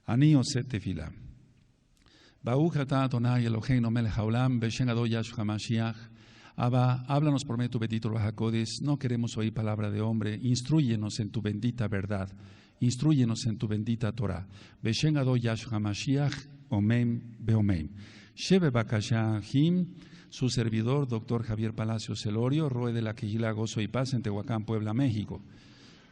Ani Oset Tefila. Baruch atah Adonai Eloheinu melech haolam, beshem Adonai Yahshua Mashiach. Abba, háblanos por medio de tu bendito Ruach HaKodesh. No queremos oír palabra de hombre. Instrúyenos en tu bendita verdad. Instrúyenos en tu bendita Torah. Beshem Adonai Yahshua Mashiach, Omen Beomen. Sheve Bakasha Him, su servidor, doctor Javier Palacios Celorio, Roe de la Quejila Gozo y Paz en Tehuacán, Puebla, México.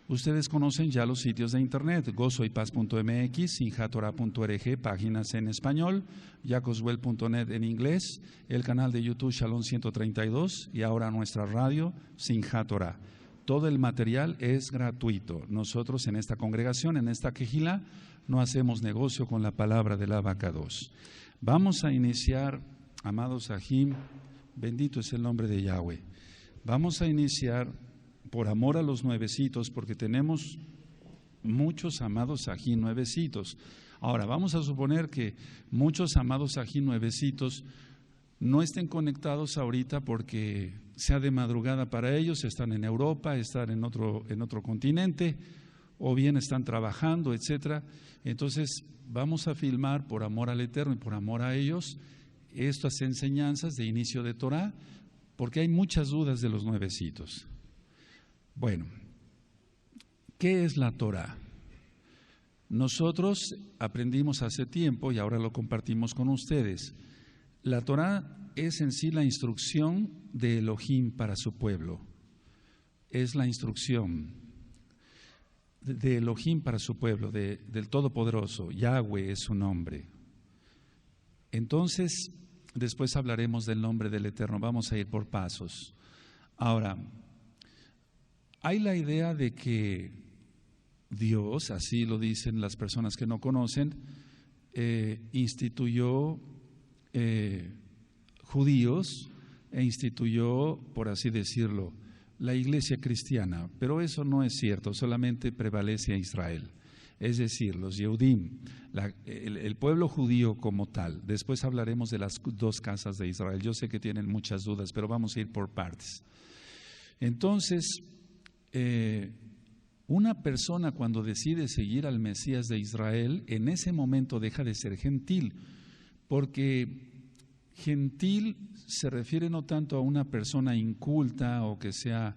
Ustedes conocen ya los sitios de internet, gozoypaz.mx, sinjatorah.org, páginas en español, yacoswell.net en inglés, el canal de YouTube Shalom 132 y ahora nuestra radio Sinjat Torah. Todo el material es gratuito. Nosotros en esta congregación, en esta quejila, no hacemos negocio con la palabra del Abacados. Vamos a iniciar, amados Sahim, bendito es el nombre de Yahweh. Vamos a iniciar por amor a los nuevecitos, porque tenemos muchos amados aquí nuevecitos. Ahora, vamos a suponer que muchos amados aquí nuevecitos no estén conectados ahorita porque sea de madrugada para ellos, están en Europa, están en otro continente, o bien están trabajando, etcétera. Entonces, vamos a filmar por amor al Eterno y por amor a ellos estas enseñanzas de inicio de Torah, porque hay muchas dudas de los nuevecitos. Bueno, ¿qué es la Torah? Nosotros aprendimos hace tiempo y ahora lo compartimos con ustedes. La Torah es en sí la instrucción de Elohim para su pueblo. Es la instrucción de Elohim para su pueblo, del Todopoderoso. Yahweh es su nombre. Entonces, después hablaremos del nombre del Eterno. Vamos a ir por pasos. Ahora, hay la idea de que Dios, así lo dicen las personas que no conocen, instituyó judíos e instituyó, por así decirlo, la iglesia cristiana, pero eso no es cierto, solamente prevalece a Israel, es decir, los Yehudim, el pueblo judío como tal. Después hablaremos de las dos casas de Israel. Yo sé que tienen muchas dudas, pero vamos a ir por partes. Entonces, una persona cuando decide seguir al Mesías de Israel, en ese momento deja de ser gentil, porque gentil se refiere no tanto a una persona inculta o que sea,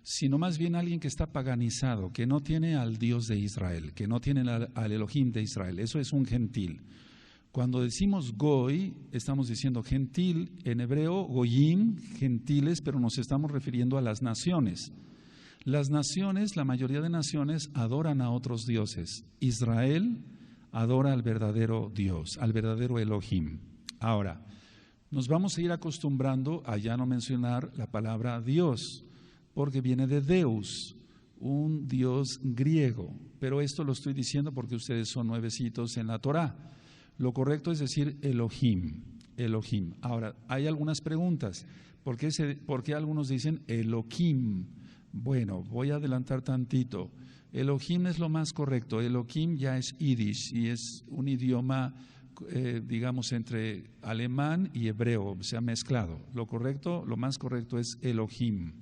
sino más bien a alguien que está paganizado, que no tiene al Dios de Israel, que no tiene al Elohim de Israel. Eso es un gentil. Cuando decimos goy, estamos diciendo gentil, en hebreo goyim, gentiles, pero nos estamos refiriendo a las naciones. Las naciones, la mayoría de naciones, adoran a otros dioses. Israel adora al verdadero Dios, al verdadero Elohim. Ahora, nos vamos a ir acostumbrando a ya no mencionar la palabra Dios, porque viene de Deus, un Dios griego. Pero esto lo estoy diciendo porque ustedes son nuevecitos en la Torah. Lo correcto es decir Elohim, Elohim. Ahora, hay algunas preguntas. ¿Por qué algunos dicen Elohim? Bueno, voy a adelantar tantito. Elohim es lo más correcto. Elohim ya es Yiddish y es un idioma, digamos, entre alemán y hebreo, se ha mezclado. Lo correcto, lo más correcto es Elohim.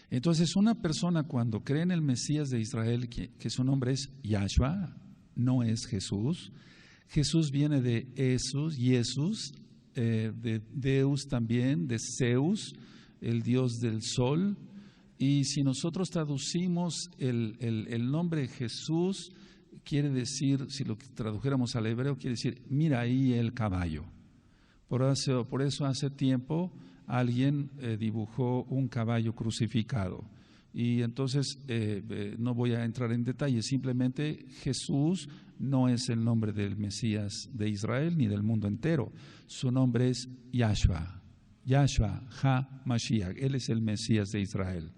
Entonces, una persona cuando cree en el Mesías de Israel, que su nombre es Yahshua, no es Jesús. Jesús viene de Jesús, de Deus también, de Zeus, el dios del sol. Y si nosotros traducimos el nombre Jesús, quiere decir, si lo tradujéramos al hebreo, quiere decir, mira ahí el caballo. Por eso hace tiempo alguien dibujó un caballo crucificado. Y entonces no voy a entrar en detalles, simplemente Jesús no es el nombre del Mesías de Israel ni del mundo entero. Su nombre es Yahshua, Yahshua HaMashiach, Él es el Mesías de Israel.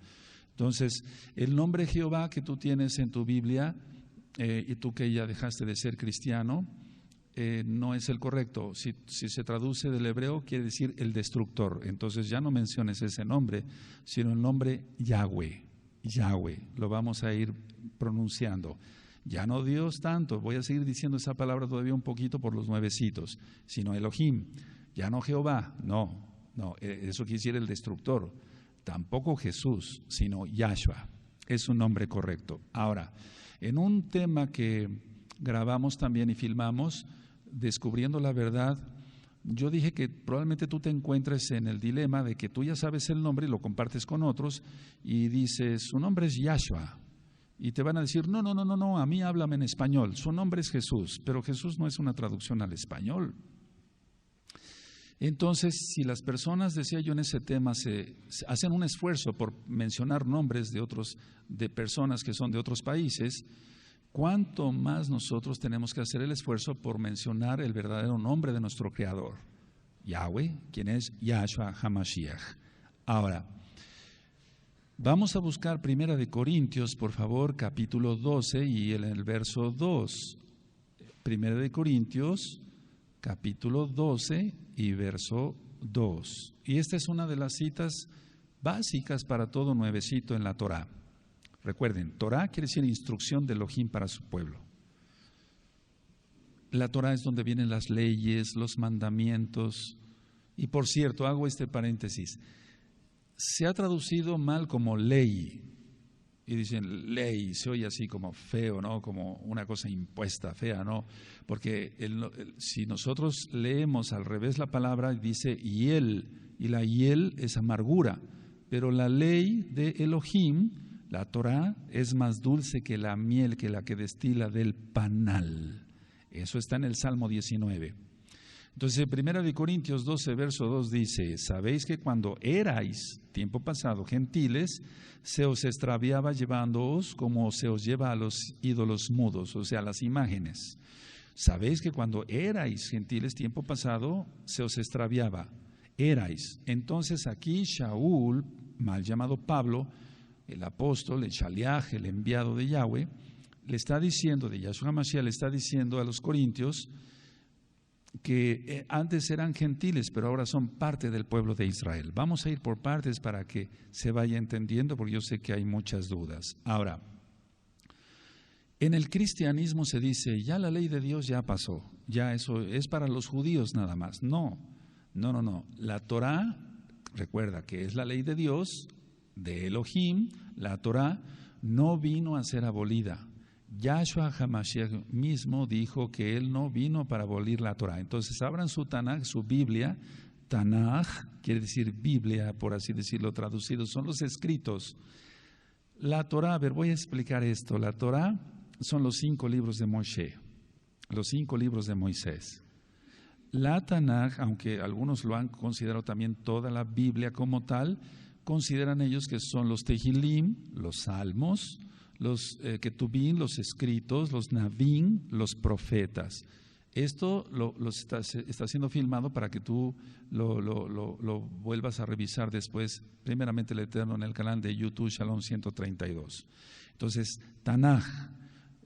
Entonces, el nombre Jehová que tú tienes en tu Biblia, y tú que ya dejaste de ser cristiano, no es el correcto. Si se traduce del hebreo, quiere decir el destructor. Entonces ya no menciones ese nombre, sino el nombre Yahweh. Yahweh, lo vamos a ir pronunciando. Ya no Dios tanto, voy a seguir diciendo esa palabra todavía un poquito por los nuevecitos, sino Elohim. Ya no Jehová, no, eso quiere decir el destructor. Tampoco Jesús, sino Yahshua, es un nombre correcto. Ahora, en un tema que grabamos también y filmamos Descubriendo la Verdad. Yo dije que probablemente tú te encuentres en el dilema de que tú ya sabes el nombre y lo compartes con otros y dices, su nombre es Yahshua. Y te van a decir, no, a mí háblame en español, su nombre es Jesús, pero Jesús no es una traducción al español. Entonces, si las personas, decía yo en ese tema, se hacen un esfuerzo por mencionar nombres de personas que son de otros países, ¿cuánto más nosotros tenemos que hacer el esfuerzo por mencionar el verdadero nombre de nuestro Creador? Yahweh, quien es Yahshua HaMashiach. Ahora, vamos a buscar 1 de Corintios, por favor, capítulo 12 y en el verso 2. 1 de Corintios, capítulo 12 y verso 2. Y esta es una de las citas básicas para todo nuevecito en la Torá. Recuerden, Torá quiere decir instrucción de Elohim para su pueblo. La Torá es donde vienen las leyes, los mandamientos. Y por cierto, hago este paréntesis, se ha traducido mal como ley. Y dicen ley, se oye así como feo, ¿no? Como una cosa impuesta, fea, ¿no? Porque si nosotros leemos al revés la palabra, dice hiel, y la hiel es amargura. Pero la ley de Elohim, la Torá, es más dulce que la miel, que la que destila del panal. Eso está en el Salmo 19. Entonces, 1 de Corintios 12, verso 2 dice, sabéis que cuando erais, tiempo pasado, gentiles, se os extraviaba llevándoos como se os lleva a los ídolos mudos, o sea, las imágenes. Sabéis que cuando erais gentiles, tiempo pasado, se os extraviaba. Erais. Entonces aquí Shaul, mal llamado Pablo, el apóstol, el shaliach, el enviado de Yahweh, le está diciendo, de Yahshua HaMashiach, le está diciendo a los corintios que antes eran gentiles, pero ahora son parte del pueblo de Israel. Vamos a ir por partes para que se vaya entendiendo, porque yo sé que hay muchas dudas. Ahora, en el cristianismo se dice, ya la ley de Dios ya pasó, ya eso es para los judíos nada más. No. La Torá, recuerda que es la ley de Dios, de Elohim. La Torá no vino a ser abolida. Yahshua HaMashiach mismo dijo que él no vino para abolir la Torá. Entonces abran su Tanaj, su Biblia. Tanaj quiere decir Biblia, por así decirlo, traducido, son los escritos. La Torá, a ver, voy a explicar esto. La Torá son los 5 libros de Moshe, los 5 libros de Moisés. La Tanaj, aunque algunos lo han considerado también toda la Biblia como tal, consideran ellos que son los Tehilim, los Salmos, los Ketubim, los escritos, los Navim, los profetas. Esto está siendo filmado para que tú lo vuelvas a revisar después, primeramente el Eterno, en el canal de YouTube Shalom 132. Entonces, Tanaj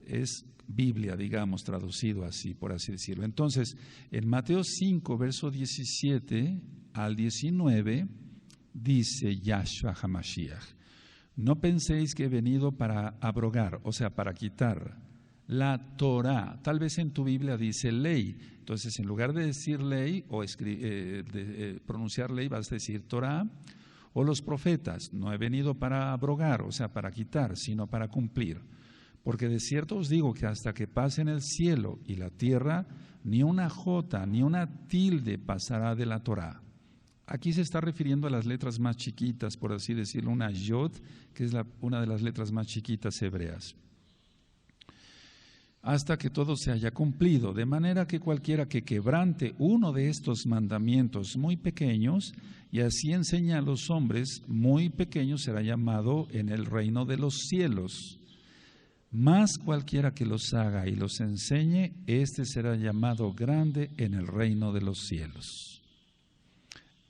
es Biblia, digamos, traducido así, por así decirlo. Entonces, en Mateo 5, verso 17 al 19, dice Yahshua HaMashiach, no penséis que he venido para abrogar, o sea, para quitar la Torá. Tal vez en tu Biblia dice ley. Entonces, en lugar de decir ley o pronunciar ley, vas a decir Torá. O los profetas. No he venido para abrogar, o sea, para quitar, sino para cumplir. Porque de cierto os digo que hasta que pasen el cielo y la tierra, ni una jota, ni una tilde pasará de la Torá. Aquí se está refiriendo a las letras más chiquitas, por así decirlo, una yod, que es una de las letras más chiquitas hebreas. Hasta que todo se haya cumplido, de manera que cualquiera que quebrante uno de estos mandamientos muy pequeños, y así enseña a los hombres, muy pequeños será llamado en el reino de los cielos. Más cualquiera que los haga y los enseñe, este será llamado grande en el reino de los cielos.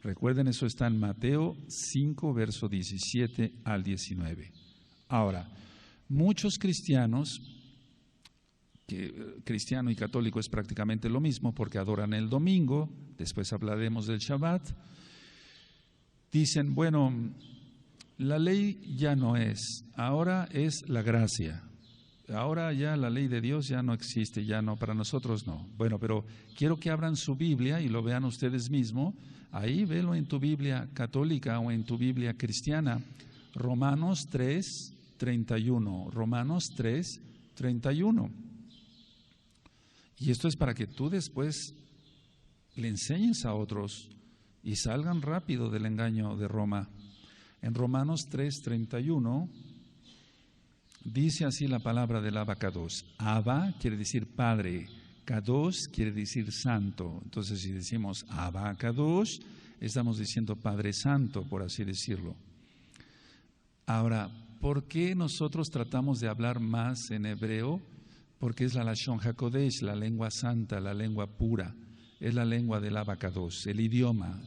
Recuerden, eso está en Mateo 5, verso 17 al 19. Ahora, muchos cristianos, que cristiano y católico es prácticamente lo mismo porque adoran el domingo, después hablaremos del Shabbat, dicen, bueno, la ley ya no es, ahora es la gracia. Ahora ya la ley de Dios ya no existe, ya no, para nosotros no. Bueno, pero quiero que abran su Biblia y lo vean ustedes mismos. Ahí velo en tu Biblia católica o en tu Biblia cristiana. Romanos 3, 31. Romanos 3, 31. Y esto es para que tú después le enseñes a otros y salgan rápido del engaño de Roma. En Romanos 3:31 dice así la palabra del Abba Kadosh. Abba quiere decir Padre, Kadosh quiere decir Santo. Entonces si decimos Abba Kadosh, estamos diciendo Padre Santo, por así decirlo. Ahora, ¿por qué nosotros tratamos de hablar más en hebreo? Porque es la Lashon HaKodesh, la lengua santa, la lengua pura. Es la lengua del Abba Kadosh, el idioma.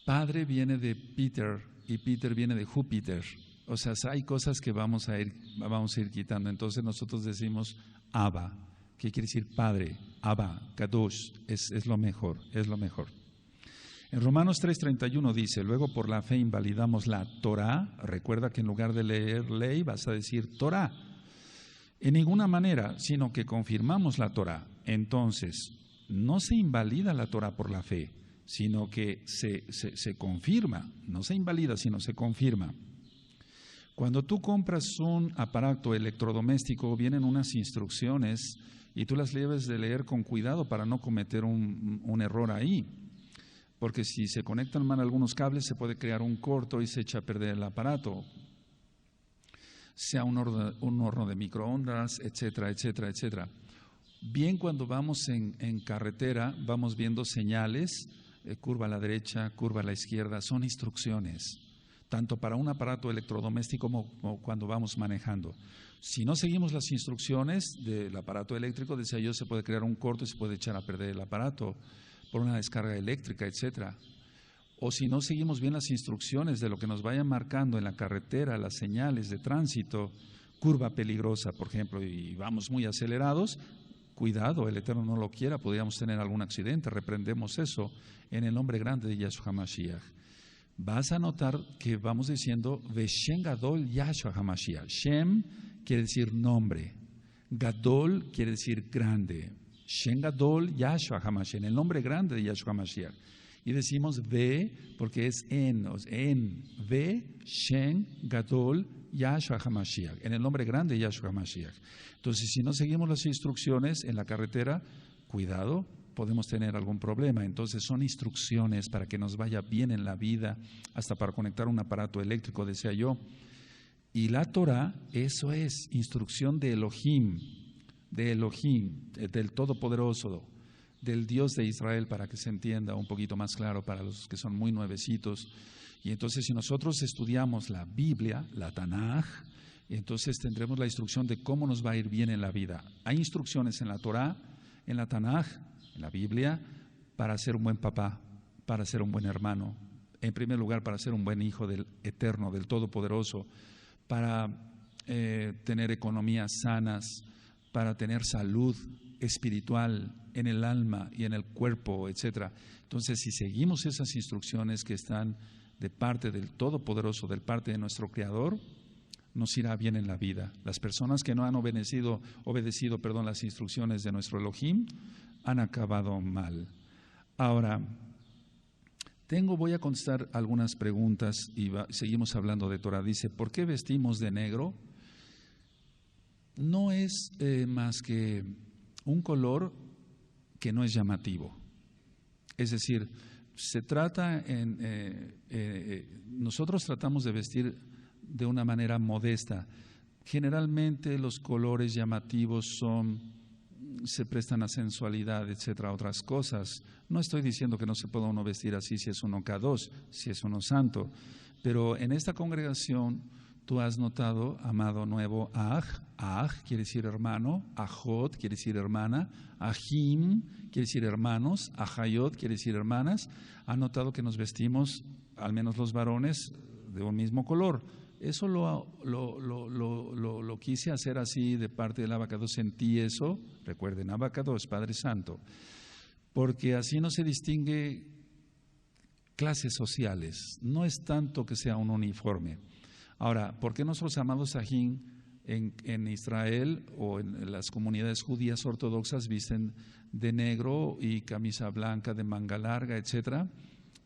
Padre viene de Peter y Peter viene de Júpiter. O sea, hay cosas que vamos a ir quitando. Entonces nosotros decimos Abba, que quiere decir Padre. Abba, Kadosh, es lo mejor, es lo mejor. En Romanos 3:31 dice, luego por la fe invalidamos la Torá. Recuerda que en lugar de leer ley vas a decir Torá. En ninguna manera, sino que confirmamos la Torá. Entonces, no se invalida la Torá por la fe, sino que se confirma. No se invalida, sino se confirma. Cuando tú compras un aparato electrodoméstico, vienen unas instrucciones y tú las debes de leer con cuidado para no cometer un error ahí. Porque si se conectan mal algunos cables, se puede crear un corto y se echa a perder el aparato. Sea un horno de microondas, etcétera, etcétera, etcétera. Bien, cuando vamos en carretera, vamos viendo señales, curva a la derecha, curva a la izquierda, son instrucciones, tanto para un aparato electrodoméstico como cuando vamos manejando. Si no seguimos las instrucciones del aparato eléctrico, decía yo, se puede crear un corto y se puede echar a perder el aparato por una descarga eléctrica, etcétera. O si no seguimos bien las instrucciones de lo que nos vayan marcando en la carretera, las señales de tránsito, curva peligrosa, por ejemplo, y vamos muy acelerados, cuidado, el Eterno no lo quiera, podríamos tener algún accidente, reprendemos eso en el nombre grande de Yahshua HaMashiach. Vas a notar que vamos diciendo Veshem Gadol Yahshua HaMashiach. Shem quiere decir nombre, Gadol quiere decir grande. Shem Gadol Yahshua HaMashiach, en el nombre grande de Yahshua HaMashiach. Y decimos Ve porque es en Ve Shem Gadol Yahshua HaMashiach, en el nombre grande de Yahshua HaMashiach. Entonces, si no seguimos las instrucciones en la carretera, cuidado, podemos tener algún problema. Entonces, son instrucciones para que nos vaya bien en la vida, hasta para conectar un aparato eléctrico, decía yo. Y la Torah, eso es instrucción de Elohim, del Todopoderoso, del Dios de Israel, para que se entienda un poquito más claro para los que son muy nuevecitos. Y entonces, si nosotros estudiamos la Biblia, la Tanaj, entonces tendremos la instrucción de cómo nos va a ir bien en la vida. Hay instrucciones en la Torah, en la Tanaj, en la Biblia, para ser un buen papá, para ser un buen hermano. En primer lugar, para ser un buen hijo del Eterno, del Todopoderoso, para tener economías sanas, para tener salud espiritual en el alma y en el cuerpo, etcétera. Entonces, si seguimos esas instrucciones que están de parte del Todopoderoso, de parte de nuestro Creador, nos irá bien en la vida. Las personas que no han obedecido las instrucciones de nuestro Elohim han acabado mal. Ahora, voy a contestar algunas preguntas y seguimos hablando de Torah. Dice, ¿por qué vestimos de negro? No es más que un color que no es llamativo. Es decir, nosotros tratamos de vestir de una manera modesta. Generalmente los colores llamativos se prestan a sensualidad, etcétera, otras cosas. No estoy diciendo que no se pueda uno vestir así si es uno Kadosh, si es uno santo, pero en esta congregación tú has notado, amado nuevo, Aj quiere decir hermano, Ajot quiere decir hermana, Ajim quiere decir hermanos, Ajayot quiere decir hermanas. Han notado que nos vestimos, al menos los varones, de un mismo color. Eso lo quise hacer así de parte del Abba Kadosh, sentí eso. Recuerden, Abba Kadosh, Padre Santo, porque así no se distingue clases sociales, no es tanto que sea un uniforme. Ahora, ¿por qué nuestros amados Sajín en Israel o en las comunidades judías ortodoxas visten de negro y camisa blanca de manga larga, etcétera?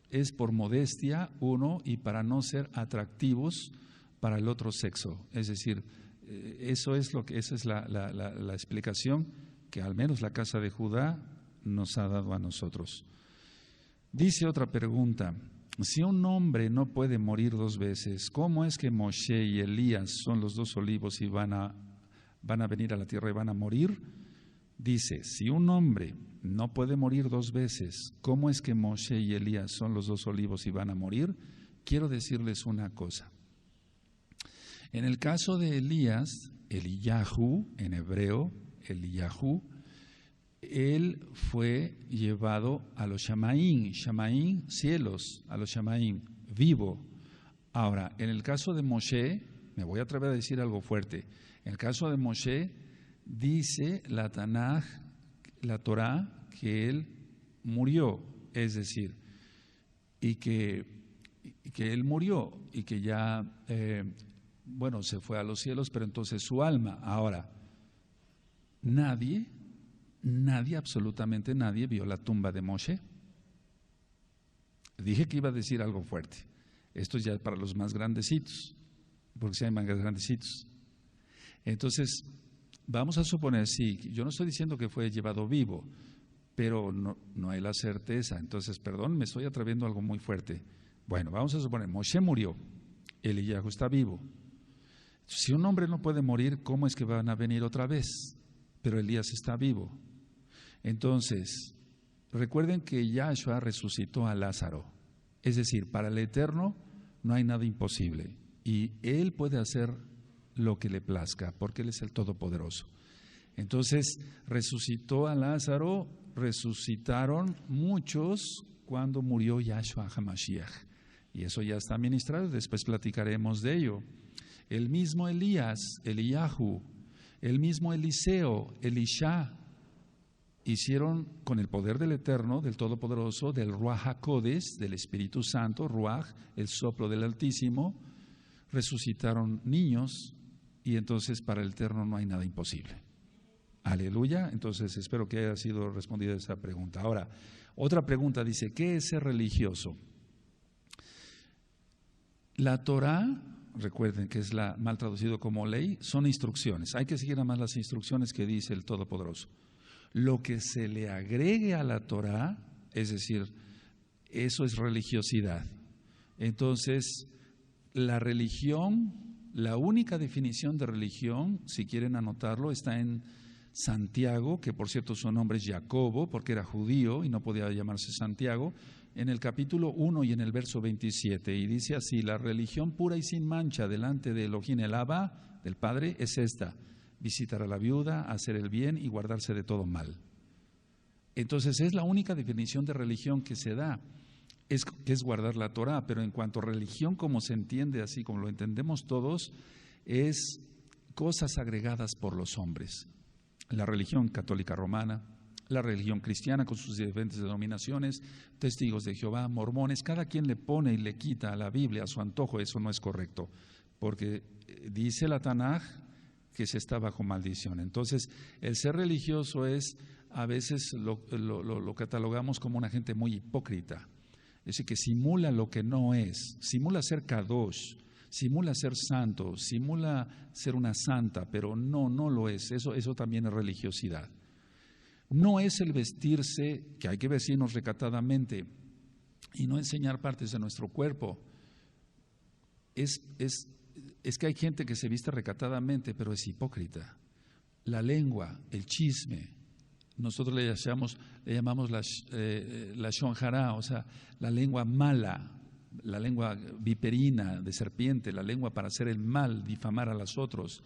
Es por modestia, uno, y para no ser atractivos para el otro sexo. Es decir, esa es la explicación que al menos la casa de Judá nos ha dado a nosotros. Dice otra pregunta: si un hombre no puede morir dos veces, ¿cómo es que Moshe y Elías son los dos olivos y van a venir a la tierra y van a morir? Dice, si un hombre no puede morir dos veces, ¿cómo es que Moshe y Elías son los dos olivos y van a morir? Quiero decirles una cosa. En el caso de Elías, Eliyahu, en hebreo, Eliyahu, él fue llevado a los Shamaín, cielos, a los Shamaín, vivo. Ahora, en el caso de Moshe, me voy a atrever a decir algo fuerte. En el caso de Moshe, dice la Tanaj, la Torá, que él murió, es decir, y que él murió y que ya, se fue a los cielos, pero entonces su alma. Ahora, nadie, absolutamente nadie vio la tumba de Moshe. Dije que iba a decir algo fuerte. Esto ya es para los más grandecitos, porque si hay más grandecitos. Entonces, vamos a suponer, sí, yo no estoy diciendo que fue llevado vivo, pero no hay la certeza. Entonces, perdón, me estoy atreviendo a algo muy fuerte. Bueno, vamos a suponer, Moshe murió, Eliyahu está vivo. Si un hombre no puede morir, ¿cómo es que van a venir otra vez? Pero Elías está vivo. Entonces, recuerden que Yahshua resucitó a Lázaro. Es decir, para el Eterno no hay nada imposible. Y Él puede hacer lo que le plazca, porque Él es el Todopoderoso. Entonces, resucitó a Lázaro, resucitaron muchos cuando murió Yahshua HaMashiach. Y eso ya está ministrado, después platicaremos de ello. El mismo Elías, Eliyahu, el mismo Eliseo, Elisha, hicieron con el poder del Eterno, del Todopoderoso, del Ruach HaKodesh, del Espíritu Santo, Ruach, el soplo del Altísimo, resucitaron niños, y entonces para el Eterno no hay nada imposible. Aleluya. Entonces espero que haya sido respondida esa pregunta. Ahora, otra pregunta dice, ¿qué es ser religioso? La Torá, recuerden que es mal traducido como ley, son instrucciones. Hay que seguir nada más las instrucciones que dice el Todopoderoso. Lo que se le agregue a la Torá, es decir, eso es religiosidad. Entonces, la religión, la única definición de religión, si quieren anotarlo, está en Santiago, que por cierto su nombre es Jacobo, porque era judío y no podía llamarse Santiago, en el capítulo 1 y en el verso 27, y dice así: la religión pura y sin mancha delante de Elohim el Abba, del Padre, es esta: visitar a la viuda, hacer el bien y guardarse de todo mal. Entonces es la única definición de religión que se da, que es guardar la Torá, pero en cuanto a religión como se entiende, así como lo entendemos todos, es cosas agregadas por los hombres. La religión católica romana, la religión cristiana con sus diferentes denominaciones, testigos de Jehová, mormones, cada quien le pone y le quita a la Biblia a su antojo. Eso no es correcto, porque dice la Tanaj que se está bajo maldición. Entonces, el ser religioso es, a veces lo catalogamos como una gente muy hipócrita, es decir, que simula lo que no es, simula ser kadosh, simula ser santo, simula ser una santa, pero no lo es. Eso también es religiosidad. No es el vestirse, que hay que vestirnos recatadamente y no enseñar partes de nuestro cuerpo. Es que hay gente que se viste recatadamente, pero es hipócrita. La lengua, el chisme, nosotros le llamamos la shonjará, o sea, la lengua mala, la lengua viperina de serpiente, la lengua para hacer el mal, difamar a los otros.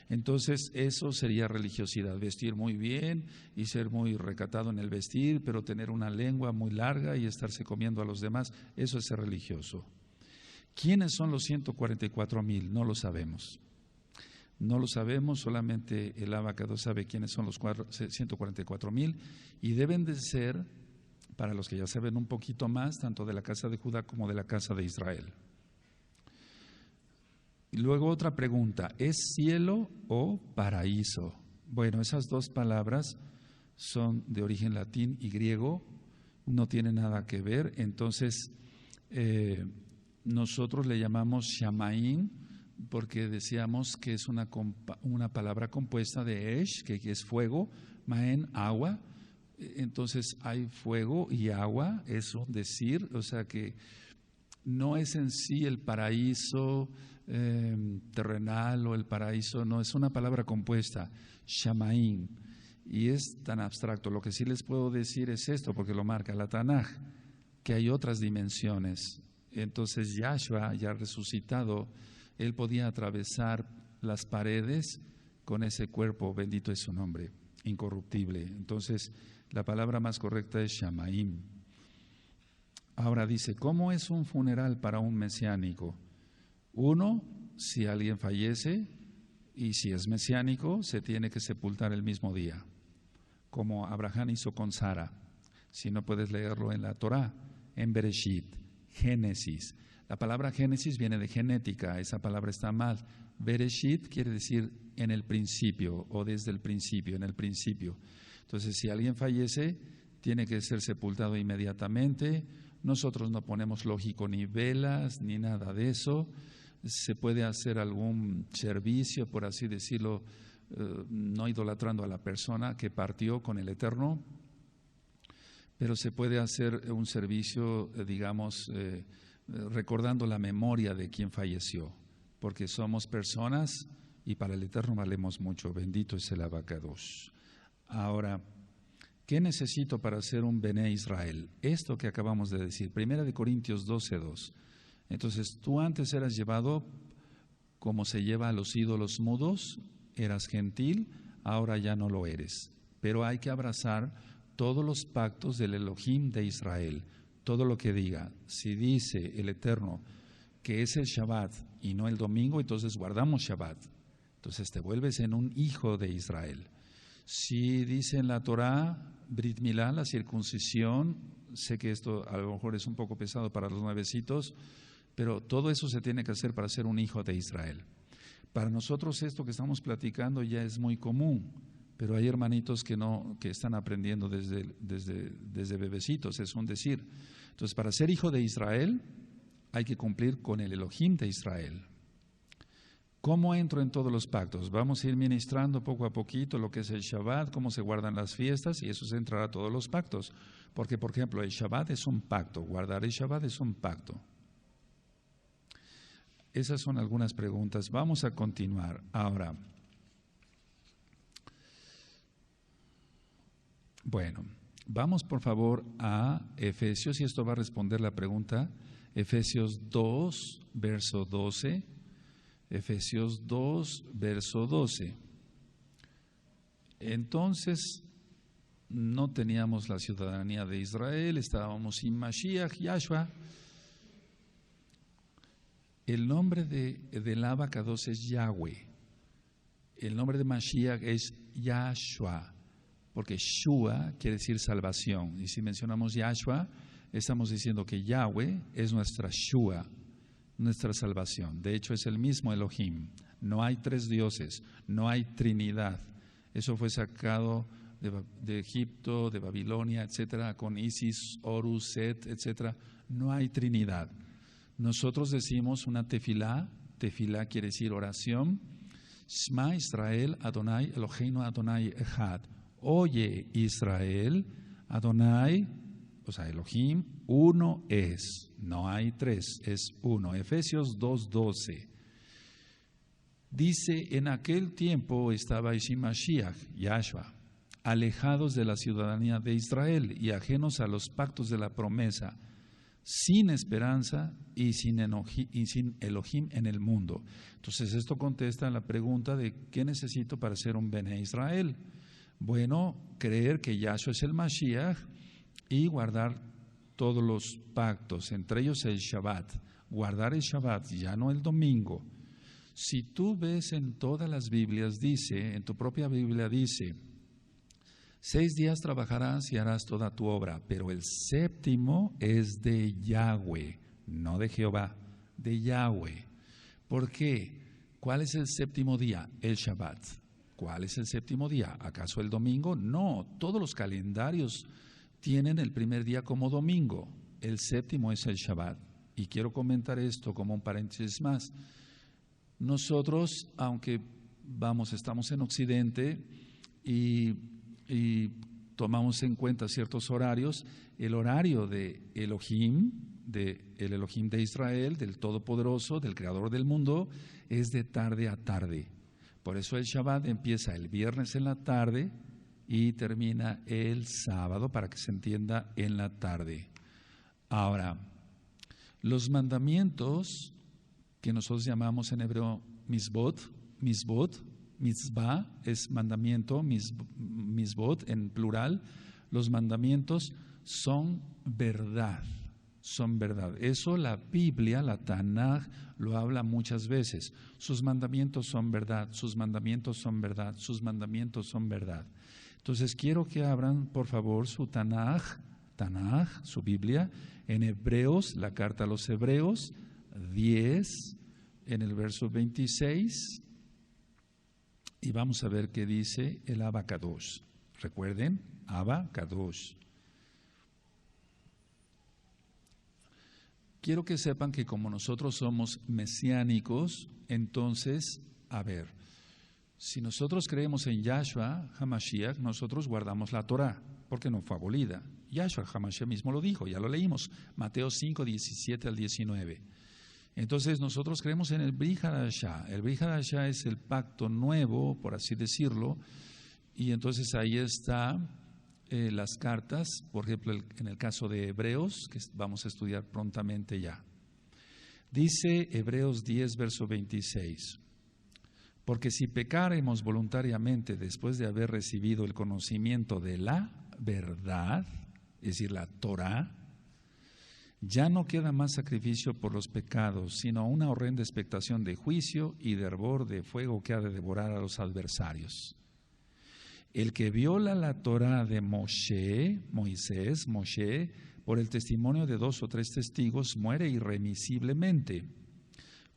Entonces eso sería religiosidad, vestir muy bien y ser muy recatado en el vestir, pero tener una lengua muy larga y estarse comiendo a los demás, eso es ser religioso. ¿Quiénes son los 144,000? No lo sabemos. No lo sabemos, solamente el Abacados sabe quiénes son los 144,000, y deben de ser, para los que ya saben un poquito más, tanto de la casa de Judá como de la casa de Israel. Y luego otra pregunta, ¿es cielo o paraíso? Bueno, esas dos palabras son de origen latín y griego, no tienen nada que ver. Entonces, nosotros le llamamos Shamaín porque decíamos que es una palabra compuesta de Esh, que es fuego, Maen, agua. Entonces hay fuego y agua, es un decir, o sea que no es en sí el paraíso terrenal o el paraíso, no, es una palabra compuesta, Shamaim, y es tan abstracto. Lo que sí les puedo decir es esto, porque lo marca la Tanaj, que hay otras dimensiones. Entonces Yahshua, ya resucitado, Él podía atravesar las paredes con ese cuerpo, bendito es su nombre, incorruptible. Entonces la palabra más correcta es Shamaim. Ahora dice, ¿cómo es un funeral para un mesiánico? Uno, si alguien fallece y si es mesiánico, se tiene que sepultar el mismo día, como Abraham hizo con Sara. Si no puedes leerlo en la Torá, en Bereshit, Génesis. La palabra Génesis viene de genética, esa palabra está mal. Bereshit quiere decir en el principio o desde el principio, en el principio. Entonces, si alguien fallece, tiene que ser sepultado inmediatamente. Nosotros no ponemos lógico ni velas ni nada de eso. Se puede hacer algún servicio, por así decirlo, no idolatrando a la persona que partió con el Eterno, pero se puede hacer un servicio, digamos, recordando la memoria de quien falleció, porque somos personas y para el Eterno valemos mucho. Bendito es el Abacados. Ahora, ¿qué necesito para ser un Bené Israel? Esto que acabamos de decir, 1 Corintios 12:2. Entonces, tú antes eras llevado como se lleva a los ídolos mudos, eras gentil, ahora ya no lo eres. Pero hay que abrazar todos los pactos del Elohim de Israel, todo lo que diga. Si dice el Eterno que es el Shabbat y no el domingo, entonces guardamos Shabbat. Entonces te vuelves en un hijo de Israel. Si dice en la Torá, Brit Milá, la circuncisión, sé que esto a lo mejor es un poco pesado para los nuevecitos, pero todo eso se tiene que hacer para ser un hijo de Israel. Para nosotros esto que estamos platicando ya es muy común, pero hay hermanitos que están aprendiendo desde bebecitos, es un decir. Entonces, para ser hijo de Israel hay que cumplir con el Elohim de Israel. ¿Cómo entro en todos los pactos? Vamos a ir ministrando poco a poquito lo que es el Shabbat, cómo se guardan las fiestas, y eso se entrará a todos los pactos. Porque, por ejemplo, el Shabbat es un pacto, guardar el Shabbat es un pacto. Esas son algunas preguntas. Vamos a continuar. Ahora, bueno, vamos por favor a Efesios, y esto va a responder la pregunta, Efesios 2, verso 12. Efesios 2, verso 12. Entonces, no teníamos la ciudadanía de Israel, estábamos sin Mashiach, Yahshua. El nombre del Abacados es Yahweh. El nombre de Mashiach es Yahshua, porque Shua quiere decir salvación. Y si mencionamos Yahshua, estamos diciendo que Yahweh es nuestra Shua, nuestra salvación. De hecho, es el mismo Elohim. No hay tres dioses, no hay Trinidad. Eso fue sacado de Egipto, de Babilonia, etcétera, con Isis, Horus, Set, etcétera. No hay Trinidad. Nosotros decimos una tefilá quiere decir oración. Shema Israel, Adonai, Eloheinu Adonai Echad. Oye Israel, Adonai, o sea, Elohim, uno es, no hay tres, es uno. Efesios 2:12. Dice, en aquel tiempo estaba Mashiach, Yahshua, alejados de la ciudadanía de Israel y ajenos a los pactos de la promesa, sin esperanza y sin Elohim en el mundo. Entonces esto contesta la pregunta de ¿qué necesito para ser un Bené Israel? Bueno, creer que Yahshua es el Mashiach y guardar todos los pactos, entre ellos el Shabbat. Guardar el Shabbat, ya no el domingo. Si tú ves en todas las Biblias, dice, en tu propia Biblia dice, 6 días trabajarás y harás toda tu obra, pero el séptimo es de Yahweh, no de Jehová, de Yahweh. ¿Por qué? ¿Cuál es el séptimo día? El Shabbat. ¿Cuál es el séptimo día? ¿Acaso el domingo? No, todos los calendarios tienen el primer día como domingo. El séptimo es el Shabbat. Y quiero comentar esto como un paréntesis más. Nosotros, aunque estamos en Occidente y tomamos en cuenta ciertos horarios, el horario de Elohim, el Elohim de Israel, del Todopoderoso, del Creador del mundo, es de tarde a tarde. Por eso el Shabbat empieza el viernes en la tarde y termina el sábado, para que se entienda, en la tarde. Ahora, los mandamientos que nosotros llamamos en hebreo mitzvot, mitzvah es mandamiento, mitzvot en plural, los mandamientos son verdad. Son verdad. Eso la Biblia, la Tanaj, lo habla muchas veces. Sus mandamientos son verdad, sus mandamientos son verdad, sus mandamientos son verdad. Entonces quiero que abran por favor su Tanaj, su Biblia, en Hebreos, la carta a los Hebreos 10, en el verso 26, y vamos a ver qué dice el Abba Kadosh. Recuerden, Abba Kadosh. Quiero que sepan que como nosotros somos mesiánicos, entonces, a ver, si nosotros creemos en Yahshua HaMashiach, nosotros guardamos la Torah, porque no fue abolida. Yahshua HaMashiach mismo lo dijo, ya lo leímos, Mateo 5, 17 al 19. Entonces nosotros creemos en el Brit Hadashah. El Brit Hadashah es el pacto nuevo, por así decirlo, y entonces ahí está las cartas, por ejemplo, en el caso de Hebreos, que vamos a estudiar prontamente ya. Dice Hebreos 10, verso 26, porque si pecaremos voluntariamente después de haber recibido el conocimiento de la verdad, es decir, la Torah, ya no queda más sacrificio por los pecados, sino una horrenda expectación de juicio y de hervor de fuego que ha de devorar a los adversarios. El que viola la Torah de Moshe, por el testimonio de 2 o 3 testigos, muere irremisiblemente.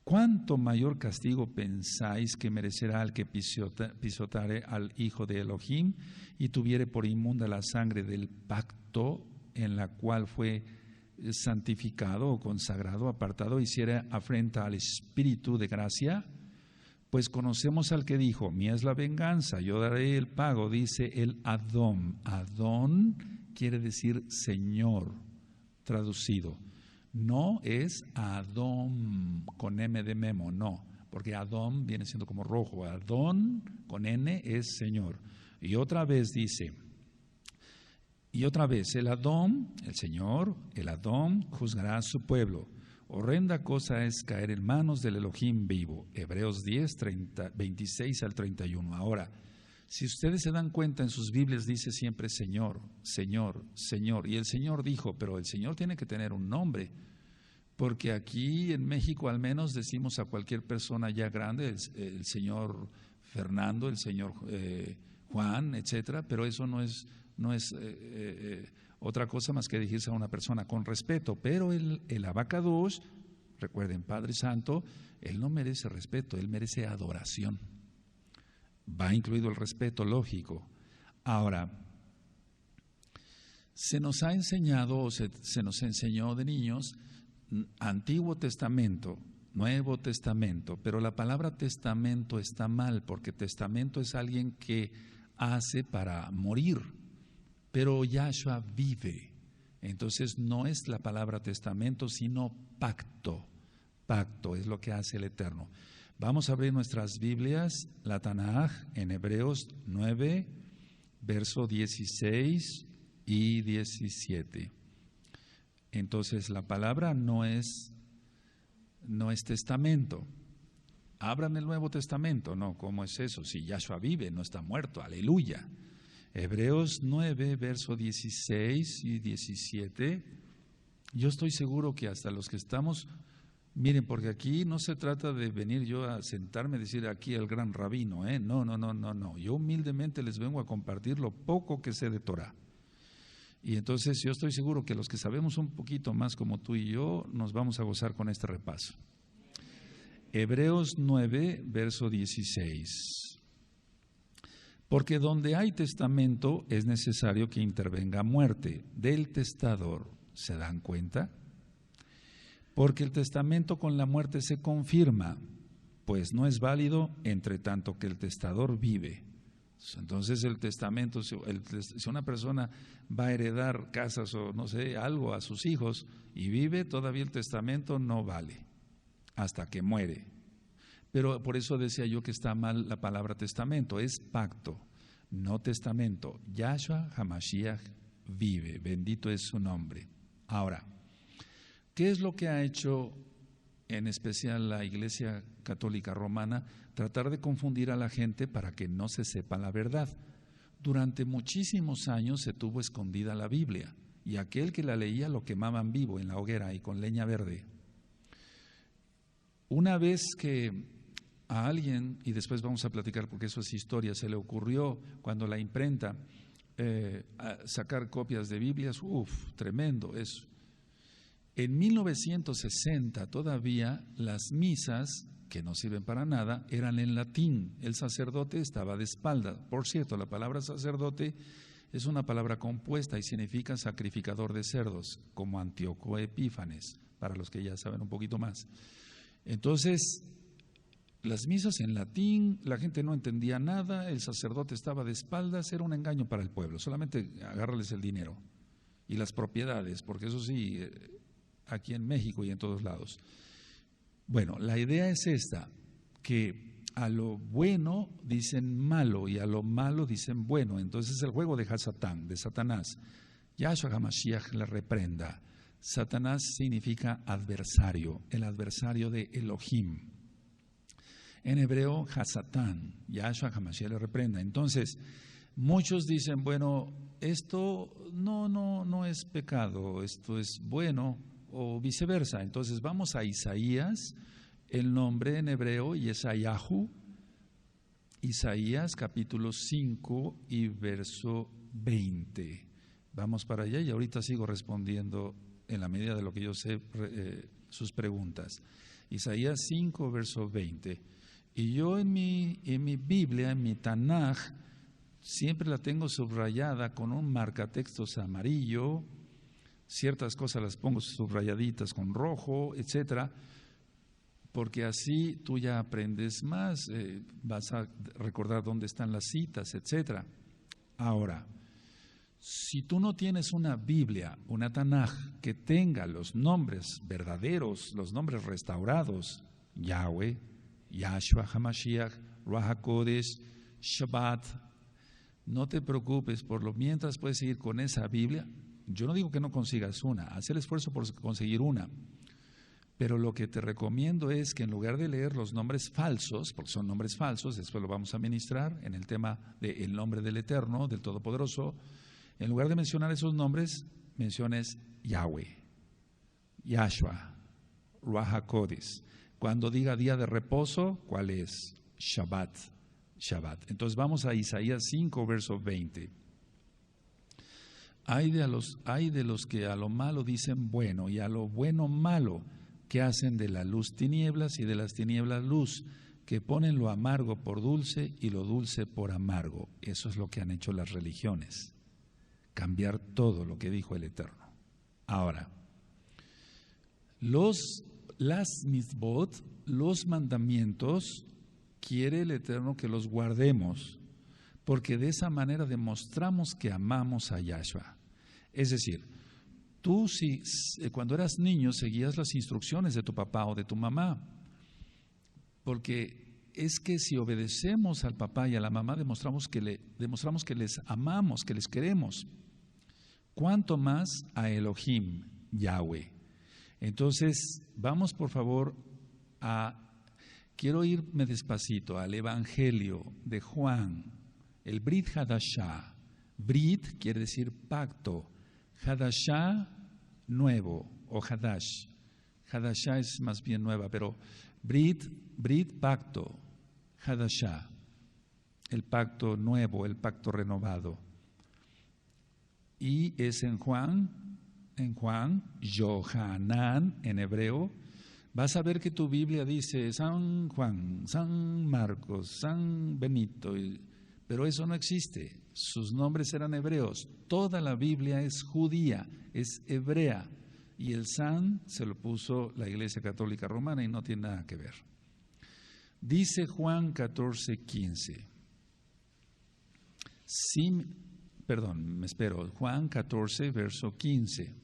¿Cuánto mayor castigo pensáis que merecerá el que pisotare al Hijo de Elohim y tuviere por inmunda la sangre del pacto en la cual fue santificado o consagrado, apartado, hiciera afrenta al Espíritu de gracia? Pues conocemos al que dijo, mía es la venganza, yo daré el pago, dice el Adón. Adón quiere decir Señor, traducido. No es Adón con M de memo, no, porque Adón viene siendo como rojo. Adón con N es Señor. Y otra vez dice, el Adón, el Señor, el Adón juzgará a su pueblo. Horrenda cosa es caer en manos del Elohim vivo. Hebreos 10, 26 al 31. Ahora, si ustedes se dan cuenta, en sus Biblias dice siempre Señor, Señor, Señor. Y el Señor dijo, pero el Señor tiene que tener un nombre, porque aquí en México al menos decimos a cualquier persona ya grande, el Señor Fernando, el Señor Juan, etcétera, pero eso no es otra cosa más que dirigirse a una persona con respeto. Pero el Abba Kadosh, recuerden, Padre Santo, Él no merece respeto, Él merece adoración. Va incluido el respeto, lógico. Ahora, se nos ha enseñado, o se nos enseñó de niños, Antiguo Testamento, Nuevo Testamento, pero la palabra testamento está mal, porque testamento es alguien que hace para morir, pero Yahshua vive. Entonces no es la palabra testamento, sino pacto. Pacto es lo que hace el Eterno. Vamos a abrir nuestras Biblias, la Tanaj, en Hebreos 9, verso 16 y 17. Entonces la palabra no es testamento. Abran el Nuevo Testamento. No, ¿cómo es eso? Si Yahshua vive, no está muerto. Aleluya. Hebreos 9, verso 16 y 17. Yo estoy seguro que hasta los que estamos, miren, porque aquí no se trata de venir yo a sentarme y decir aquí el gran rabino, no. Yo humildemente les vengo a compartir lo poco que sé de Torah. Y entonces yo estoy seguro que los que sabemos un poquito más como tú y yo, nos vamos a gozar con este repaso. Hebreos 9, verso 16. Porque donde hay testamento es necesario que intervenga muerte del testador. ¿Se dan cuenta? Porque el testamento con la muerte se confirma, pues no es válido entre tanto que el testador vive. Entonces el testamento, si una persona va a heredar casas o no sé, algo a sus hijos y vive, todavía el testamento no vale hasta que muere. Pero por eso decía yo que está mal la palabra testamento, es pacto, no testamento. Yahshua HaMashiach vive, bendito es su nombre. Ahora, ¿qué es lo que ha hecho en especial la Iglesia Católica Romana? Tratar de confundir a la gente para que no se sepa la verdad. Durante muchísimos años se tuvo escondida la Biblia y aquel que la leía lo quemaban vivo en la hoguera y con leña verde. Una vez que a alguien, y después vamos a platicar porque eso es historia, se le ocurrió cuando la imprenta sacar copias de Biblias, tremendo eso. En 1960 todavía las misas, que no sirven para nada, eran en latín. El sacerdote estaba de espalda. Por cierto, la palabra sacerdote es una palabra compuesta y significa sacrificador de cerdos, como Antíoco Epífanes, para los que ya saben un poquito más. Entonces, las misas en latín, la gente no entendía nada, el sacerdote estaba de espaldas, era un engaño para el pueblo, solamente agárrales el dinero y las propiedades, porque eso sí, aquí en México y en todos lados. Bueno, la idea es esta, que a lo bueno dicen malo y a lo malo dicen bueno. Entonces es el juego de Hasatán, de Satanás. Yahshua HaMashiach le reprenda. Satanás significa adversario, el adversario de Elohim. En hebreo, Hasatán, Yahshua HaMashiach le reprenda. Entonces, muchos dicen, bueno, esto no es pecado, esto es bueno, o viceversa. Entonces vamos a Isaías, el nombre en hebreo Yesayahu, Isaías capítulo 5 y verso 20. Vamos para allá y ahorita sigo respondiendo en la medida de lo que yo sé sus preguntas. Isaías 5 verso 20. Y yo en mi Biblia, en mi Tanaj, siempre la tengo subrayada con un marcatextos amarillo. Ciertas cosas las pongo subrayaditas con rojo, etcétera, porque así tú ya aprendes más, vas a recordar dónde están las citas, etcétera. Ahora, si tú no tienes una Biblia, una Tanaj, que tenga los nombres verdaderos, los nombres restaurados, Yahweh, Yahshua HaMashiach, Ruach HaKodesh, Shabbat, no te preocupes, por lo mientras puedes seguir con esa Biblia. Yo no digo que no consigas una, haz el esfuerzo por conseguir una, pero lo que te recomiendo es que en lugar de leer los nombres falsos, porque son nombres falsos, después lo vamos a ministrar en el tema del nombre del Eterno, del Todopoderoso, en lugar de mencionar esos nombres, menciones Yahweh, Yahshua, Ruach HaKodesh. Cuando diga día de reposo, ¿cuál es? Shabbat, Shabbat. Entonces vamos a Isaías 5, verso 20. Hay de los que a lo malo dicen bueno y a lo bueno malo, que hacen de la luz tinieblas y de las tinieblas luz, que ponen lo amargo por dulce y lo dulce por amargo. Eso es lo que han hecho las religiones, cambiar todo lo que dijo el Eterno. Ahora, las mitzvot, los mandamientos, quiere el Eterno que los guardemos, porque de esa manera demostramos que amamos a Yahshua. Es decir, tú cuando eras niño seguías las instrucciones de tu papá o de tu mamá, porque es que si obedecemos al papá y a la mamá demostramos que les amamos, que les queremos. ¿Cuánto más a Elohim, Yahweh? Entonces, vamos por favor quiero irme despacito al Evangelio de Juan, el Brit Hadashah. Brit quiere decir pacto, Hadashah nuevo o Hadash. Hadashah es más bien nueva, pero Brit pacto, Hadashah, el pacto nuevo, el pacto renovado. Y es en Juan, Yohanan en hebreo. Vas a ver que tu Biblia dice San Juan, San Marcos, San Benito, pero eso no existe. Sus nombres eran hebreos. Toda la Biblia es judía, es hebrea, y el San se lo puso la Iglesia Católica Romana y no tiene nada que ver. Dice Juan 14:15. Juan 14, verso 15.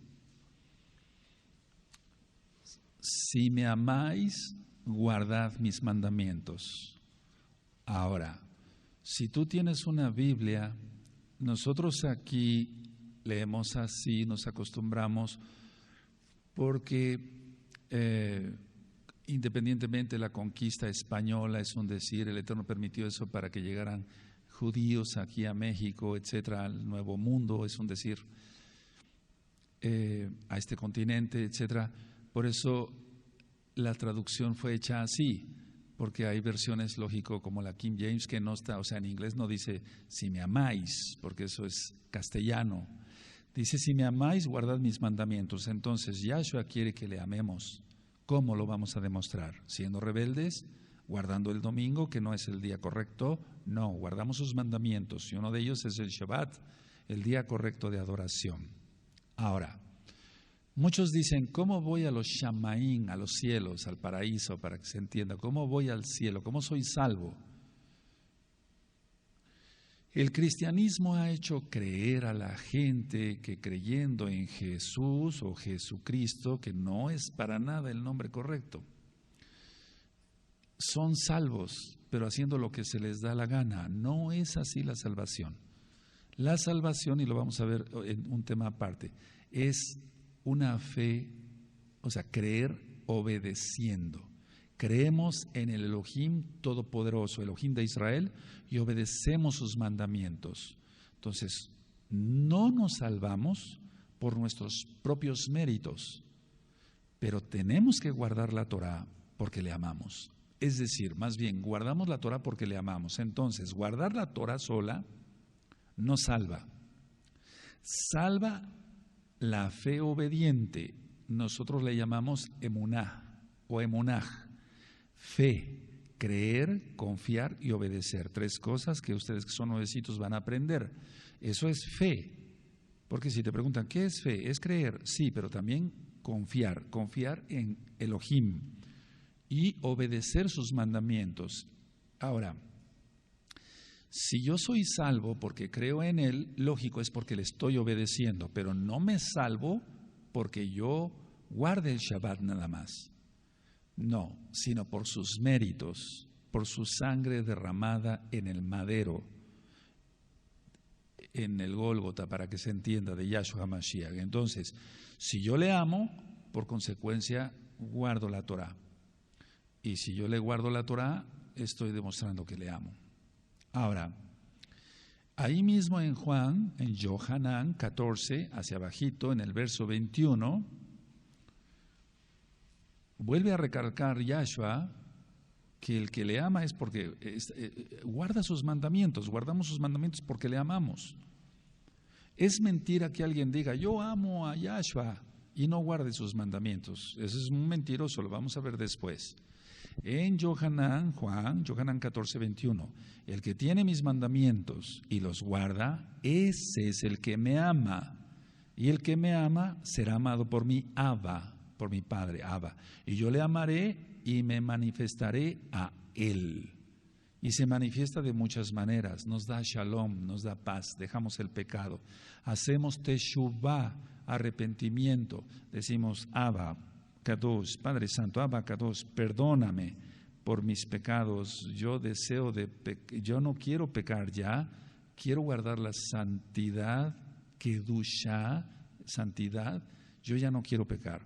Si me amáis, guardad mis mandamientos. Ahora, si tú tienes una Biblia, nosotros aquí leemos así, nos acostumbramos, porque independientemente de la conquista española, es un decir, el Eterno permitió eso para que llegaran judíos aquí a México, etcétera, al Nuevo Mundo, es un decir, a este continente, etcétera. Por eso la traducción fue hecha así, porque hay versiones, lógico, como la King James, que no está, o sea, en inglés no dice si me amáis, porque eso es castellano. Dice si me amáis, guardad mis mandamientos. Entonces Yahshua quiere que le amemos. ¿Cómo lo vamos a demostrar? ¿Siendo rebeldes? ¿Guardando el domingo, que no es el día correcto? No, guardamos sus mandamientos, y uno de ellos es el Shabbat, el día correcto de adoración. Ahora, muchos dicen, ¿cómo voy a los Shamaín, a los cielos, al paraíso, para que se entienda? ¿Cómo voy al cielo? ¿Cómo soy salvo? El cristianismo ha hecho creer a la gente que creyendo en Jesús o Jesucristo, que no es para nada el nombre correcto, son salvos, pero haciendo lo que se les da la gana. No es así la salvación. La salvación, y lo vamos a ver en un tema aparte, es una fe, o sea, creer obedeciendo. Creemos en el Elohim Todopoderoso, Elohim de Israel, y obedecemos sus mandamientos. Entonces, no nos salvamos por nuestros propios méritos, pero tenemos que guardar la Torah porque le amamos. Es decir, más bien, guardamos la Torah porque le amamos. Entonces, guardar la Torah sola no salva. Salva la fe obediente. Nosotros le llamamos emuná o emunaj. Fe, creer, confiar y obedecer. 3 cosas que ustedes que son nuevecitos van a aprender. Eso es fe. Porque si te preguntan, ¿qué es fe? Es creer, sí, pero también confiar. Confiar en Elohim y obedecer sus mandamientos. Ahora, si yo soy salvo porque creo en Él, lógico es porque le estoy obedeciendo, pero no me salvo porque yo guarde el Shabbat nada más. No, sino por sus méritos, por su sangre derramada en el madero, en el Gólgota, para que se entienda, de Yahshua HaMashiach. Entonces, si yo le amo, por consecuencia, guardo la Torah. Y si yo le guardo la Torah, estoy demostrando que le amo. Ahora, ahí mismo en Juan, en Yohanan 14, hacia abajito, en el verso 21, vuelve a recalcar Yahshua que el que le ama es porque guarda sus mandamientos, guardamos sus mandamientos porque le amamos. Es mentira que alguien diga, yo amo a Yahshua y no guarde sus mandamientos. Eso es un mentiroso, lo vamos a ver después. En Yohanan 14, 21, el que tiene mis mandamientos y los guarda, ese es el que me ama. Y el que me ama será amado por mi Abba, por mi Padre, Abba. Y yo le amaré y me manifestaré a Él. Y se manifiesta de muchas maneras. Nos da shalom, nos da paz, dejamos el pecado. Hacemos teshuvah, arrepentimiento. Decimos, Abba, Kadosh, Padre Santo, Abba Kadosh, perdóname por mis pecados. Yo no quiero pecar ya, quiero guardar la santidad, kedushá, santidad. Yo ya no quiero pecar.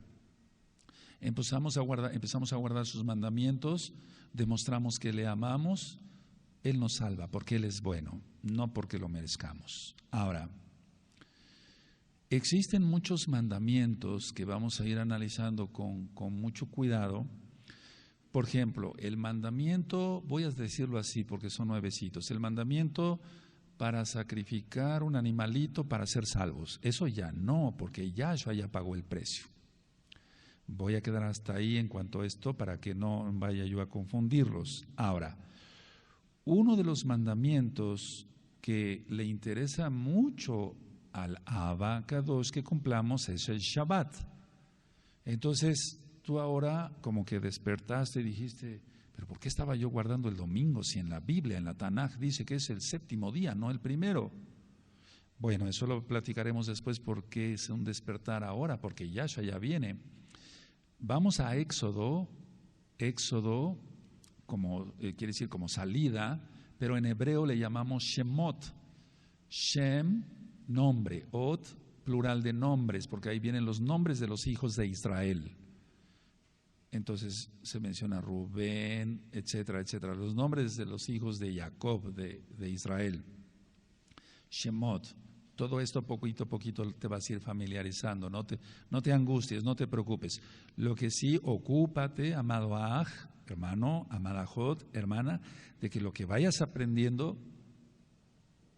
Empezamos a guardar sus mandamientos, demostramos que le amamos. Él nos salva porque Él es bueno, no porque lo merezcamos. Ahora, existen muchos mandamientos que vamos a ir analizando con mucho cuidado. Por ejemplo, el mandamiento, voy a decirlo así porque son nuevecitos, el mandamiento para sacrificar un animalito para ser salvos. Eso ya no, porque Yahshua ya pagó el precio. Voy a quedar hasta ahí en cuanto a esto para que no vaya yo a confundirlos. Ahora, uno de los mandamientos que le interesa mucho al Abba Kadosh que cumplamos es el Shabbat. Entonces, tú ahora como que despertaste y dijiste, pero ¿por qué estaba yo guardando el domingo si en la Biblia, en la Tanaj, dice que es el séptimo día, no el primero? Bueno, eso lo platicaremos después porque es un despertar ahora, porque Yahshua ya viene. Vamos a Éxodo, como quiere decir como salida, pero en hebreo le llamamos Shemot. Shem, nombre, Ot, plural de nombres, porque ahí vienen los nombres de los hijos de Israel. Entonces se menciona Rubén, etcétera, etcétera, los nombres de los hijos de Jacob, de Israel. Shemot. Todo esto poquito a poquito te vas a ir familiarizando, no te angusties, no te preocupes. Lo que sí, ocúpate, amado Aj, hermano, amada Jot, hermana, de que lo que vayas aprendiendo,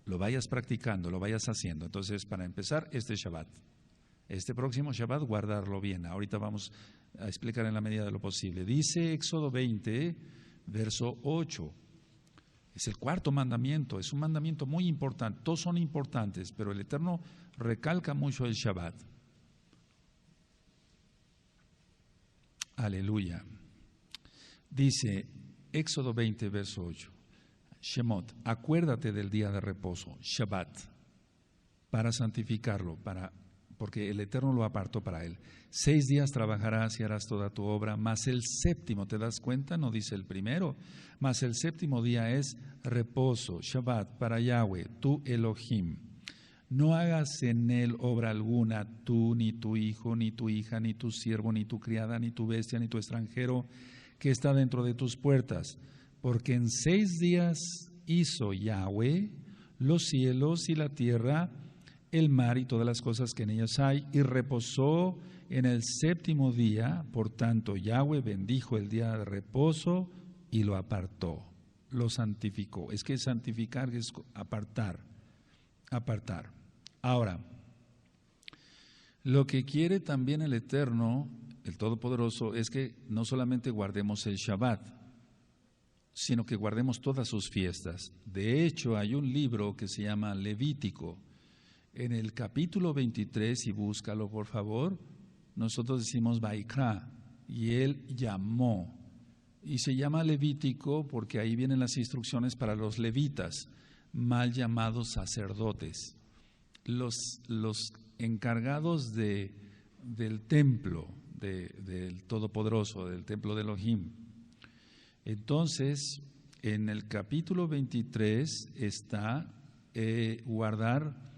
lo vayas practicando, lo vayas haciendo. Entonces, para empezar, este Shabbat. Este próximo Shabbat, guardarlo bien. Ahorita vamos a explicar en la medida de lo posible. Dice Éxodo 20, verso 8. Es el cuarto mandamiento, es un mandamiento muy importante, todos son importantes, pero el Eterno recalca mucho el Shabbat. Aleluya. Dice Éxodo 20, verso 8, Shemot, acuérdate del día de reposo, Shabbat, para santificarlo, porque el Eterno lo apartó para él. 6 días trabajarás y harás toda tu obra, mas el séptimo, ¿te das cuenta? No dice el primero, mas el séptimo día es reposo, Shabbat, para Yahweh, tu Elohim. No hagas en él obra alguna, tú, ni tu hijo, ni tu hija, ni tu siervo, ni tu criada, ni tu bestia, ni tu extranjero, que está dentro de tus puertas. Porque en 6 días hizo Yahweh los cielos y la tierra, el mar y todas las cosas que en ellas hay, y reposó en el séptimo día. Por tanto, Yahweh bendijo el día de reposo y lo apartó, lo santificó. Es que santificar es apartar. Ahora, lo que quiere también el Eterno, el Todopoderoso, es que no solamente guardemos el Shabbat, sino que guardemos todas sus fiestas. De hecho, hay un libro que se llama Levítico. En el capítulo 23, y búscalo por favor, nosotros decimos Vaikra, y él llamó. Y se llama Levítico porque ahí vienen las instrucciones para los levitas, mal llamados sacerdotes, los encargados del templo del Todopoderoso, del templo de Elohim. Entonces, en el capítulo 23 está guardar.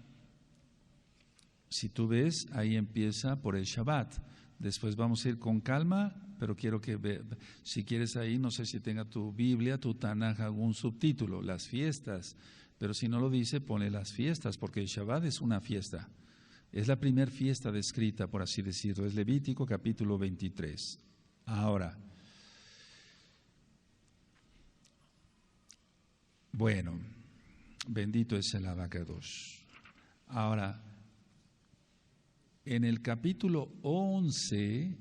Si tú ves, ahí empieza por el Shabbat. Después vamos a ir con calma, pero quiero que si quieres ahí, no sé si tenga tu Biblia, tu Tanaj, algún subtítulo, las fiestas. Pero si no lo dice, ponle las fiestas, porque el Shabbat es una fiesta. Es la primera fiesta descrita, por así decirlo. Es Levítico capítulo 23. Ahora, bueno, bendito es el Abacados. Ahora, en el capítulo 11,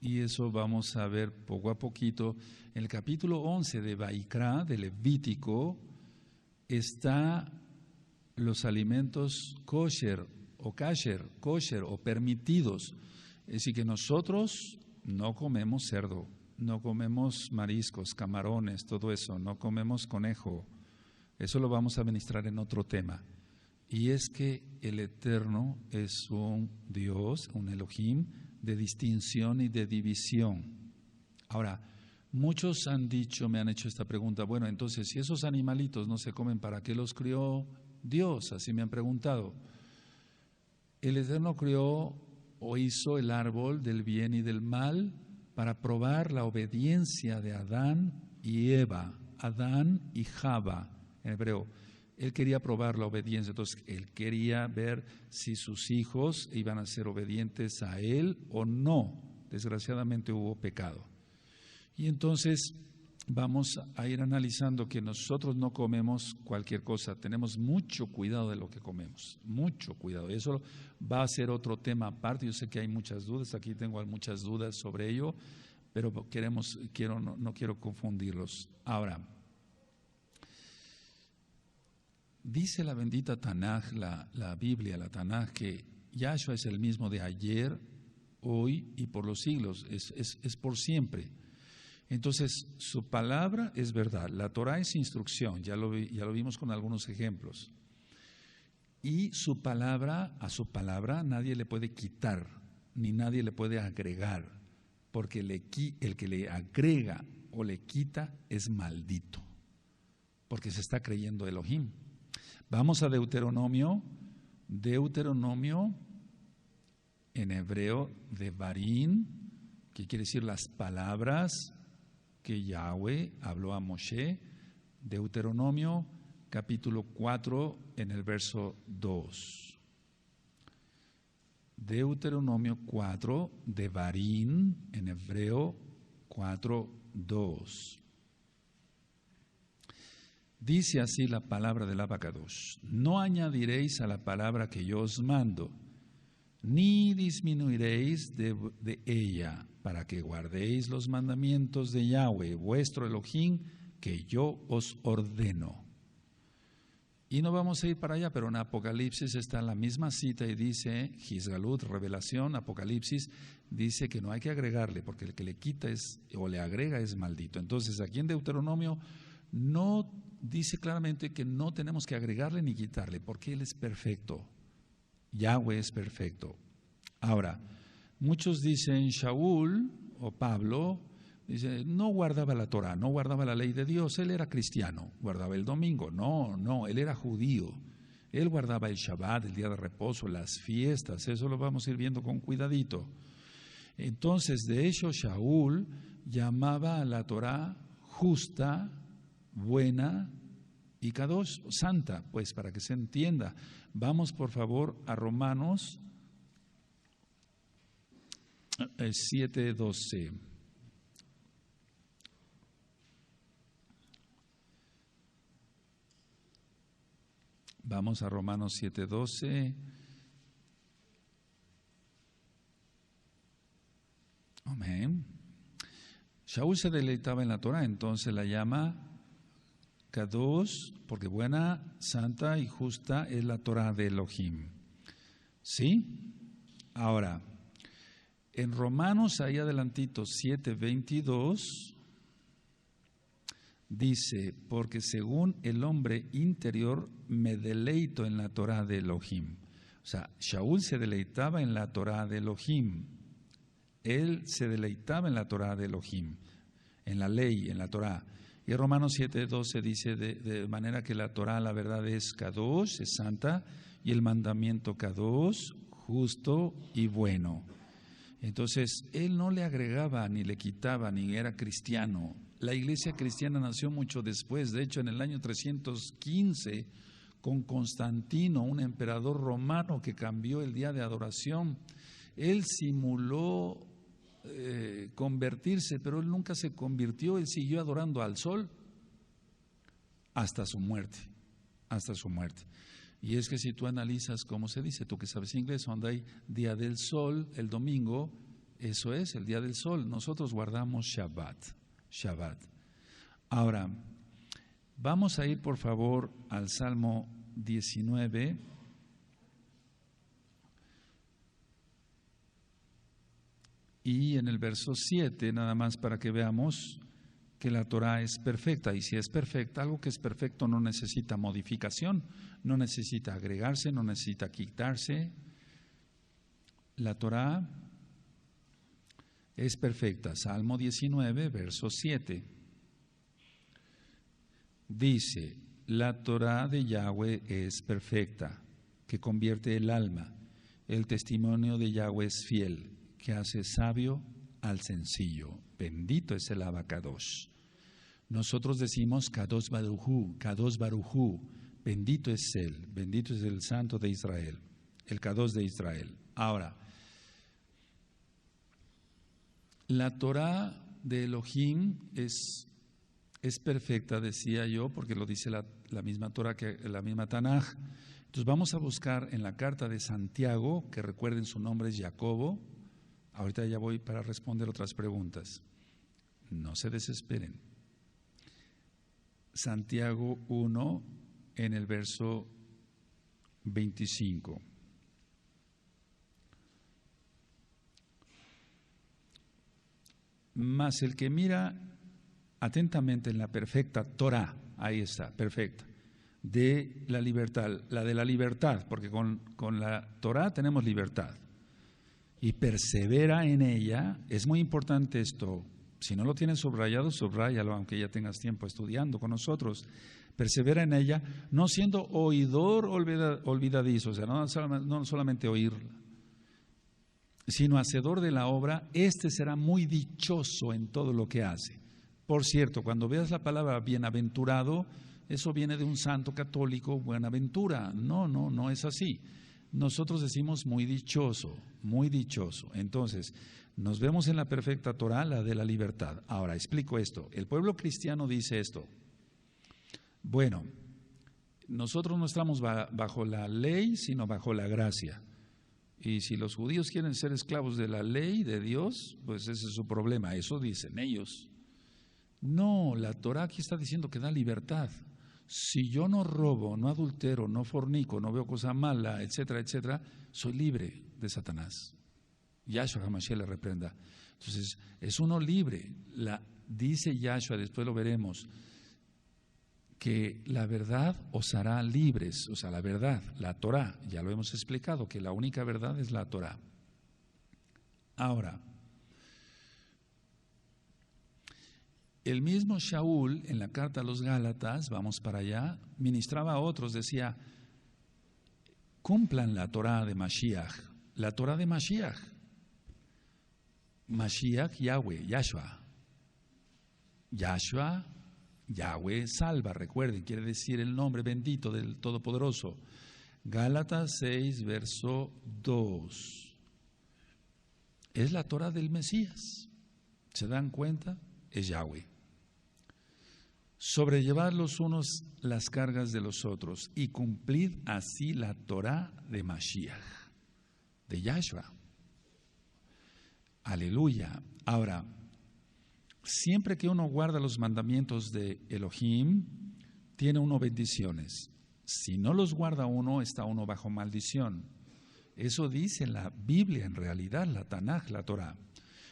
y eso vamos a ver poco a poquito, en el capítulo 11 de Vaikra, de Levítico, está los alimentos kosher o permitidos. Es decir, que nosotros no comemos cerdo, no comemos mariscos, camarones, todo eso, no comemos conejo. Eso lo vamos a ministrar en otro tema. Y es que el Eterno es un Dios, un Elohim, de distinción y de división. Ahora, muchos me han hecho esta pregunta, bueno, entonces, si esos animalitos no se comen, ¿para qué los crió Dios? Así me han preguntado. El Eterno crió o hizo el árbol del bien y del mal para probar la obediencia de Adán y Eva, Adán y Java, en hebreo. Él quería probar la obediencia, entonces él quería ver si sus hijos iban a ser obedientes a él o no. Desgraciadamente hubo pecado. Y entonces vamos a ir analizando que nosotros no comemos cualquier cosa, tenemos mucho cuidado de lo que comemos, mucho cuidado. Eso va a ser otro tema aparte, yo sé que hay muchas dudas, aquí tengo muchas dudas sobre ello, pero no quiero confundirlos. Ahora, dice la bendita Tanaj, la Biblia, la Tanaj, que Yahshua es el mismo de ayer, hoy y por los siglos, es por siempre. Entonces, su palabra es verdad, la Torah es instrucción, ya lo vimos con algunos ejemplos. Y a su palabra nadie le puede quitar, ni nadie le puede agregar, porque el que le agrega o le quita es maldito, porque se está creyendo Elohim. Vamos a Deuteronomio en hebreo Devarim, que quiere decir las palabras que Yahweh habló a Moshe. Deuteronomio capítulo 4 en el verso 2. Deuteronomio 4, Devarim en hebreo 4:2. Dice así la palabra del Abacadosh: no añadiréis a la palabra que yo os mando, ni disminuiréis de ella, para que guardéis los mandamientos de Yahweh, vuestro Elohim, que yo os ordeno. Y no vamos a ir para allá, pero en Apocalipsis está la misma cita y dice, Gizgalut, revelación, Apocalipsis, dice que no hay que agregarle, porque el que le quita o le agrega es maldito. Entonces aquí en Deuteronomio no dice claramente que no tenemos que agregarle ni quitarle, porque Él es perfecto. Yahweh es perfecto. Ahora, muchos dicen Shaul o Pablo, dice, no guardaba la Torah, no guardaba la ley de Dios, él era cristiano, guardaba el domingo. No, él era judío. Él guardaba el Shabbat, el día de reposo, las fiestas, eso lo vamos a ir viendo con cuidadito. Entonces, de hecho, Shaul llamaba a la Torah justa, buena y Kadosh, santa, pues para que se entienda. Vamos por favor a Romanos 7:12. Vamos a Romanos 7:12. Amén. Shaul se deleitaba en la Torah, entonces la llama Kadosh, porque buena, santa y justa es la Torah de Elohim. ¿Sí? Ahora, en Romanos, ahí adelantito, 7:22, dice, porque según el hombre interior me deleito en la Torah de Elohim. O sea, Shaul se deleitaba en la Torah de Elohim. Él se deleitaba en la Torah de Elohim, en la ley, en la Torah. Y Romanos 7:12 dice, de manera que la Torah, la verdad, es Kadosh, es santa, y el mandamiento Kadosh, justo y bueno. Entonces, él no le agregaba, ni le quitaba, ni era cristiano. La iglesia cristiana nació mucho después, de hecho, en el año 315, con Constantino, un emperador romano que cambió el día de adoración. Él simuló convertirse, pero él nunca se convirtió, él siguió adorando al sol hasta su muerte, Y es que si tú analizas cómo se dice, tú que sabes inglés, donde hay día del sol, el domingo, eso es el día del sol, nosotros guardamos Shabbat. Ahora, vamos a ir por favor al Salmo 19. Y en el verso 7, nada más para que veamos que la Torah es perfecta. Y si es perfecta, algo que es perfecto no necesita modificación, no necesita agregarse, no necesita quitarse. La Torah es perfecta. Salmo 19, verso 7. Dice, la Torah de Yahweh es perfecta, que convierte el alma. El testimonio de Yahweh es fiel, que hace sabio al sencillo. Bendito es el Abacadosh. Nosotros decimos Kadosh Barujú, bendito es Él, bendito es el Santo de Israel, el Kadosh de Israel. Ahora, la Torah de Elohim es perfecta, decía yo, porque lo dice la misma Torah, que la misma Tanaj. Entonces vamos a buscar en la carta de Santiago, que recuerden su nombre es Jacobo. Ahorita ya voy para responder otras preguntas. No se desesperen. Santiago 1, en el verso 25. Mas el que mira atentamente en la perfecta Torah, ahí está, perfecta, de la libertad, la de la libertad, porque con la Torah tenemos libertad, y persevera en ella. Es muy importante esto. Si no lo tienes subrayado, subráyalo, aunque ya tengas tiempo estudiando con nosotros. Persevera en ella, no siendo oidor olvidadizo, o sea, no solamente oír, sino hacedor de la obra. Este será muy dichoso en todo lo que hace. Por cierto, cuando veas la palabra bienaventurado, eso viene de un santo católico, buenaventura. No es así. Nosotros decimos muy dichoso, muy dichoso. Entonces, nos vemos en la perfecta Torah, la de la libertad. Ahora, explico esto. El pueblo cristiano dice esto. Bueno, nosotros no estamos bajo la ley, sino bajo la gracia. Y si los judíos quieren ser esclavos de la ley de Dios, pues ese es su problema. Eso dicen ellos. No, la Torah aquí está diciendo que da libertad. Si yo no robo, no adultero, no fornico, no veo cosa mala, etcétera, etcétera, soy libre de Satanás. Yahshua HaMashiach le reprenda. Entonces, es uno libre. Dice Yahshua, después lo veremos, que la verdad os hará libres. O sea, la verdad, la Torah, ya lo hemos explicado, que la única verdad es la Torah. Ahora, el mismo Shaul, en la carta a los Gálatas, vamos para allá, ministraba a otros, decía, cumplan la Torah de Mashiach. La Torah de Mashiach. Mashiach, Yahweh, Yahshua. Yahshua, Yahweh salva, recuerden, quiere decir el nombre bendito del Todopoderoso. Gálatas 6, verso 2. Es la Torah del Mesías. ¿Se dan cuenta? Es Yahweh. Sobrellevad los unos las cargas de los otros y cumplid así la Torah de Mashiach, de Yahshua. Aleluya. Ahora, siempre que uno guarda los mandamientos de Elohim, tiene uno bendiciones. Si no los guarda uno, está uno bajo maldición. Eso dice la Biblia en realidad, la Tanaj, la Torah.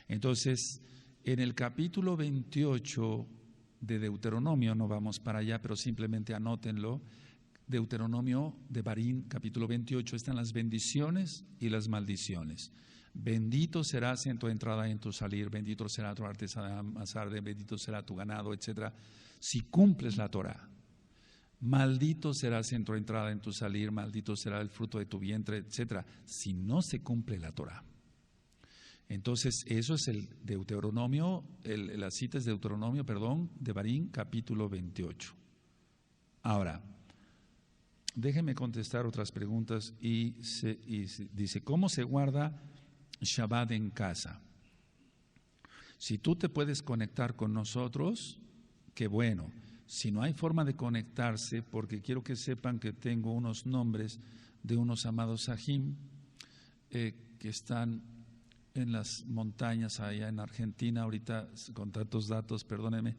Entonces, en el capítulo 28 de Deuteronomio, no vamos para allá, pero simplemente anótenlo, Deuteronomio de Barín, capítulo 28, están las bendiciones y las maldiciones. Bendito serás en tu entrada y en tu salir, bendito será tu artesana más arde, bendito será tu ganado, etcétera, si cumples la Torah. Maldito serás en tu entrada y en tu salir, maldito será el fruto de tu vientre, etcétera, si no se cumple la Torah. Entonces, eso es el Deuteronomio, la cita es Deuteronomio, de Barín, capítulo 28. Ahora, déjenme contestar otras preguntas y dice, ¿cómo se guarda Shabbat en casa? Si tú te puedes conectar con nosotros, qué bueno. Si no hay forma de conectarse, porque quiero que sepan que tengo unos nombres de unos amados Sahim que están en las montañas allá en Argentina, ahorita con tantos datos, perdónenme,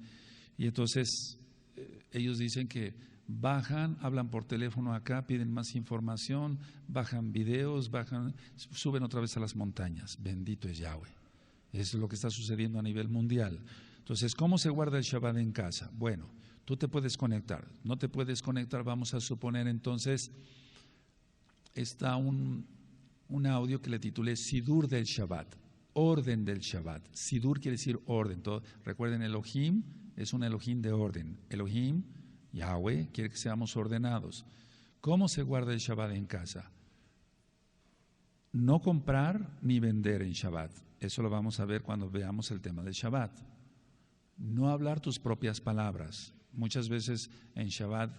y entonces ellos dicen que bajan, hablan por teléfono acá, piden más información, bajan videos, suben otra vez a las montañas. Bendito es Yahweh. Eso es lo que está sucediendo a nivel mundial. Entonces, ¿cómo se guarda el Shabbat en casa? Bueno, tú te puedes conectar. No te puedes conectar, vamos a suponer entonces, está un audio que le titulé Sidur del Shabbat, orden del Shabbat. Sidur quiere decir orden. Recuerden, Elohim es un Elohim de orden. Elohim, Yahweh, quiere que seamos ordenados. ¿Cómo se guarda el Shabbat en casa? No comprar ni vender en Shabbat. Eso lo vamos a ver cuando veamos el tema del Shabbat. No hablar tus propias palabras. Muchas veces en Shabbat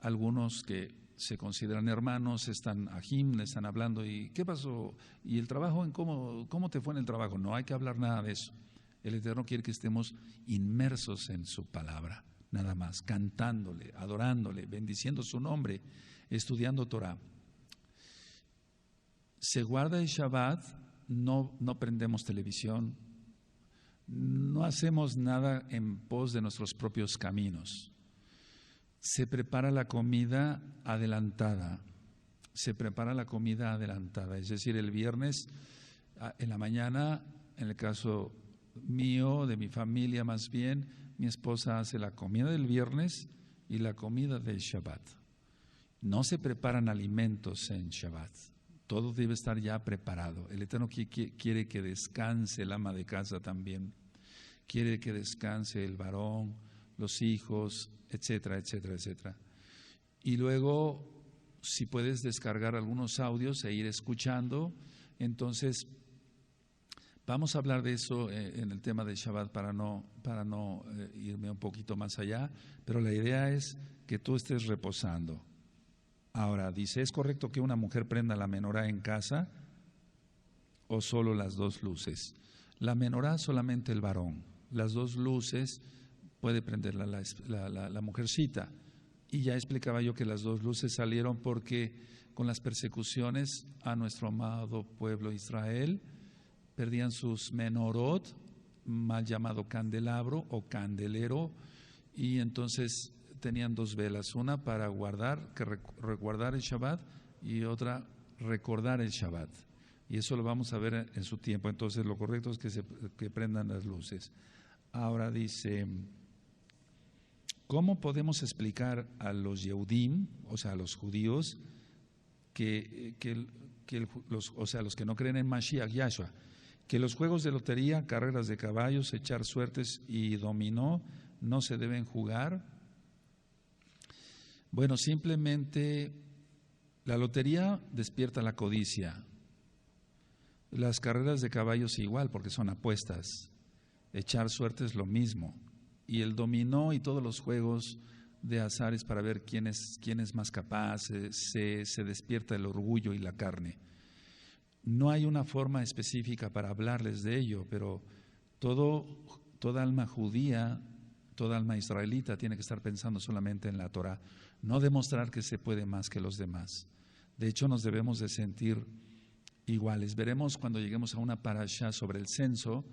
algunos que se consideran hermanos, están ajim, le están hablando, ¿y qué pasó? ¿Y el trabajo? ¿Cómo te fue en el trabajo? No hay que hablar nada de eso. El Eterno quiere que estemos inmersos en su palabra, nada más, cantándole, adorándole, bendiciendo su nombre, estudiando Torah. Se guarda el Shabbat, no prendemos televisión, no hacemos nada en pos de nuestros propios caminos. Se prepara la comida adelantada. Es decir, el viernes en la mañana, en el caso mío, de mi familia más bien, mi esposa hace la comida del viernes y la comida del Shabbat. No se preparan alimentos en Shabbat. Todo debe estar ya preparado. El Eterno quiere que descanse el ama de casa también. Quiere que descanse el varón, los hijos, etcétera, etcétera, etcétera. Y luego, si puedes descargar algunos audios e ir escuchando, entonces vamos a hablar de eso en el tema de Shabbat para no irme un poquito más allá, pero la idea es que tú estés reposando. Ahora, dice, ¿es correcto que una mujer prenda la menorá en casa o solo las dos luces? La menorá solamente el varón, las dos luces puede prenderla la mujercita. Y ya explicaba yo que las dos luces salieron porque con las persecuciones a nuestro amado pueblo Israel, perdían sus menorot, mal llamado candelabro o candelero, y entonces tenían dos velas, una para resguardar el Shabbat y otra recordar el Shabbat. Y eso lo vamos a ver en su tiempo. Entonces lo correcto es que prendan las luces. Ahora dice, ¿cómo podemos explicar a los Yehudim, o sea, a los judíos, los que no creen en Mashiach, Yahshua, que los juegos de lotería, carreras de caballos, echar suertes y dominó no se deben jugar? Bueno, simplemente la lotería despierta la codicia. Las carreras de caballos igual, porque son apuestas. Echar suertes lo mismo. Y el dominó y todos los juegos de azares para ver quién es más capaz, se despierta el orgullo y la carne. No hay una forma específica para hablarles de ello, pero toda alma judía, toda alma israelita tiene que estar pensando solamente en la Torah, no demostrar que se puede más que los demás. De hecho, nos debemos de sentir iguales. Veremos cuando lleguemos a una parashá sobre el censo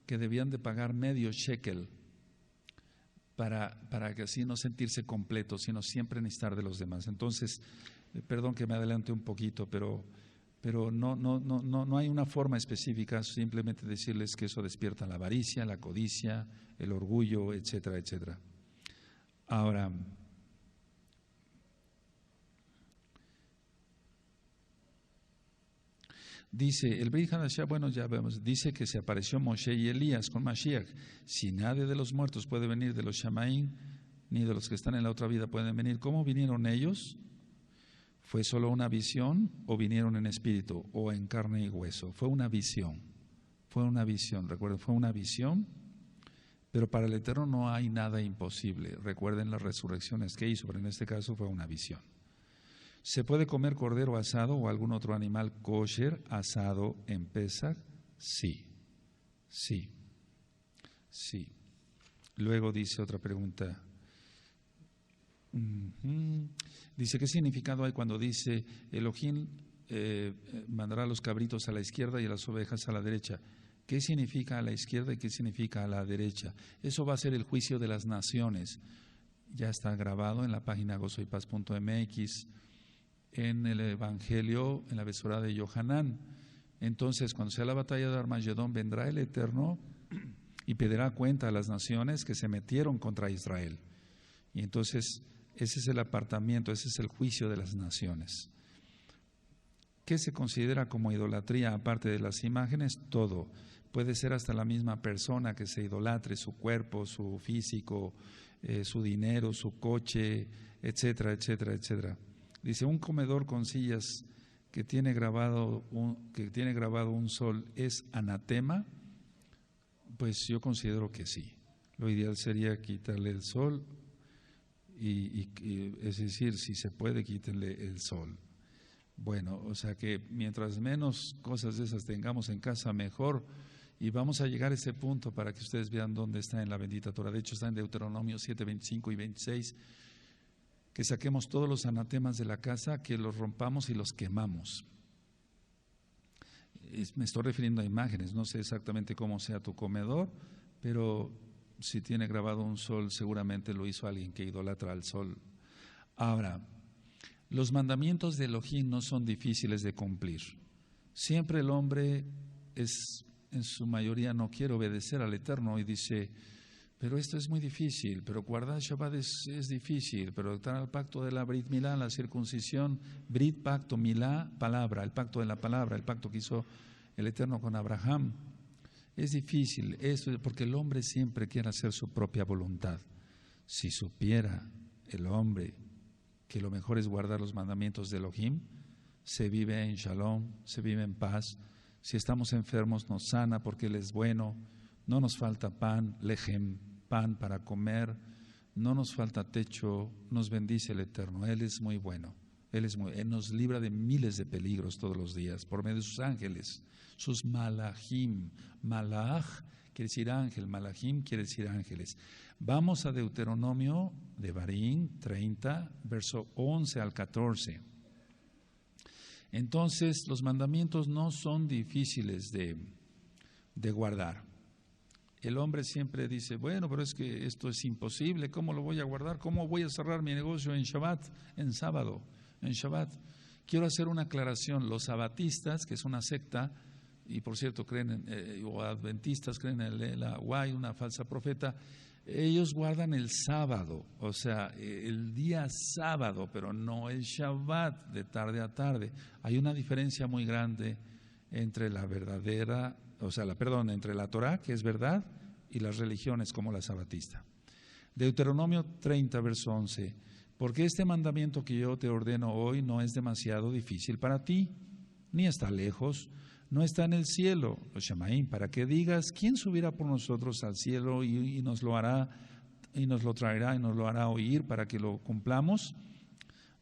que debían de pagar medio shekel para que así no sentirse completos, sino siempre necesitar de los demás. Entonces, perdón que me adelante un poquito, pero no hay una forma específica, simplemente decirles que eso despierta la avaricia, la codicia, el orgullo, etcétera, etcétera. Ahora, dice el Brit Hadashah, bueno, ya vemos, dice que se apareció Moshe y Elías con Mashiach. Si nadie de los muertos puede venir de los Shamaim, ni de los que están en la otra vida pueden venir, ¿cómo vinieron ellos? ¿Fue solo una visión o vinieron en espíritu o en carne y hueso? Fue una visión, recuerden, fue una visión, pero para el Eterno no hay nada imposible. Recuerden las resurrecciones que hizo, pero en este caso fue una visión. ¿Se puede comer cordero asado o algún otro animal kosher asado en Pesach? Sí. Luego dice otra pregunta. Dice, ¿qué significado hay cuando dice Elohim mandará a los cabritos a la izquierda y a las ovejas a la derecha? ¿Qué significa a la izquierda y qué significa a la derecha? Eso va a ser el juicio de las naciones. Ya está grabado en la página gozoypaz.mx, en el Evangelio, en la Besorá de Yohanan. Entonces, cuando sea la batalla de Armagedón, vendrá el Eterno y pedirá cuenta a las naciones que se metieron contra Israel. Y entonces, ese es el apartamiento, ese es el juicio de las naciones. ¿Qué se considera como idolatría aparte de las imágenes? Todo. Puede ser hasta la misma persona que se idolatre, su cuerpo, su físico, su dinero, su coche, etcétera, etcétera, etcétera. Dice, un comedor con sillas que tiene grabado un sol, ¿es anatema? Pues yo considero que sí. Lo ideal sería quitarle el sol y es decir, si se puede, quítenle el sol. Bueno, o sea que mientras menos cosas de esas tengamos en casa, mejor. Y vamos a llegar a ese punto para que ustedes vean dónde está en la bendita Torah. De hecho, está en Deuteronomio 7, 25 y 26, que saquemos todos los anatemas de la casa, que los rompamos y los quemamos. Me estoy refiriendo a imágenes, no sé exactamente cómo sea tu comedor, pero si tiene grabado un sol, seguramente lo hizo alguien que idolatra al sol. Ahora, los mandamientos de Elohim no son difíciles de cumplir. Siempre el hombre en su mayoría no quiere obedecer al Eterno y dice, Pero esto es muy difícil, pero guardar Shabbat es difícil, pero estar al pacto de la Brit Milá, la circuncisión, Brit, pacto, Milá, palabra, el pacto de la palabra, el pacto que hizo el Eterno con Abraham, es difícil, eso porque el hombre siempre quiere hacer su propia voluntad. Si supiera el hombre que lo mejor es guardar los mandamientos de Elohim, se vive en shalom, se vive en paz. Si estamos enfermos nos sana porque Él es bueno, no nos falta pan, lejem, pan para comer, no nos falta techo, nos bendice el Eterno, Él es muy bueno, Él nos libra de miles de peligros todos los días por medio de sus ángeles, sus malachim. Malach quiere decir ángel, malachim quiere decir ángeles. Vamos a Deuteronomio de Barín 30, verso 11 al 14. Entonces, los mandamientos no son difíciles de guardar. El hombre siempre dice, bueno, pero es que esto es imposible, ¿cómo lo voy a guardar? ¿Cómo voy a cerrar mi negocio en Shabbat, en sábado, en Shabbat? Quiero hacer una aclaración. Los sabatistas, que es una secta, y por cierto creen o adventistas creen en la Guay, una falsa profeta, ellos guardan el sábado, o sea, el día sábado, pero no el Shabbat de tarde a tarde. Hay una diferencia muy grande entre la verdadera, entre la Torah, que es verdad, y las religiones como la sabatista. Deuteronomio 30, verso 11. Porque este mandamiento que yo te ordeno hoy no es demasiado difícil para ti, ni está lejos, no está en el cielo, los Shamaim, para que digas, ¿quién subirá por nosotros al cielo y nos lo hará, y nos lo traerá y nos lo hará oír para que lo cumplamos?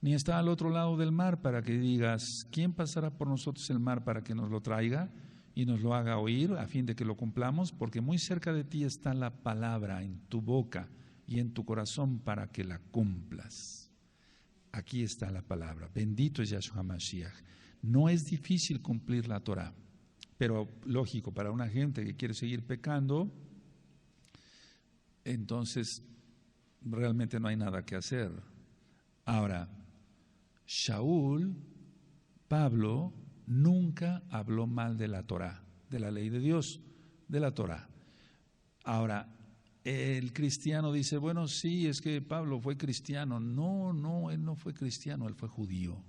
Ni está al otro lado del mar para que digas, ¿quién pasará por nosotros el mar para que nos lo traiga y nos lo haga oír a fin de que lo cumplamos? Porque muy cerca de ti está la palabra en tu boca y en tu corazón para que la cumplas. Aquí está la palabra. Bendito es Yahshua Mashiach. No es difícil cumplir la Torah, pero lógico, para una gente que quiere seguir pecando, entonces realmente no hay nada que hacer. Ahora, Shaul, Pablo, nunca habló mal de la Torah, de la ley de Dios, de la Torah. Ahora, el cristiano dice, bueno, sí, es que Pablo fue cristiano. No, él no fue cristiano, él fue judío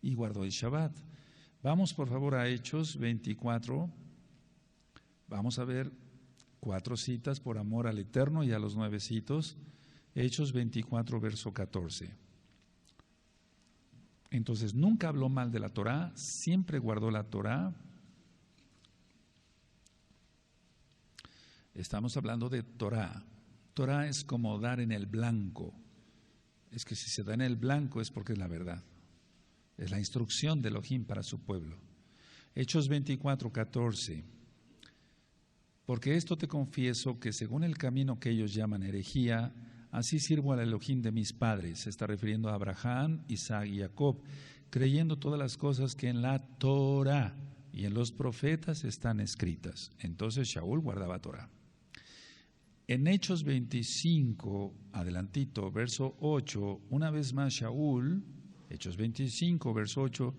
y guardó el Shabbat. Vamos por favor a Hechos 24, vamos a ver 4 citas por amor al Eterno y a los nuevecitos. Hechos 24, verso 14. Entonces, nunca habló mal de la Torah, siempre guardó la Torah. Estamos hablando de Torah. Torah es como dar en el blanco. Es que si se da en el blanco es porque es la verdad. Es la instrucción de Elohim para su pueblo. Hechos 24, 14. Porque esto te confieso que según el camino que ellos llaman herejía, así sirvo al Elohim de mis padres. Se está refiriendo a Abraham, Isaac y Jacob, creyendo todas las cosas que en la Torah y en los profetas están escritas. Entonces Shaul guardaba Torah. En Hechos 25, adelantito, verso 8, una vez más Shaul, Hechos 25, verso 8,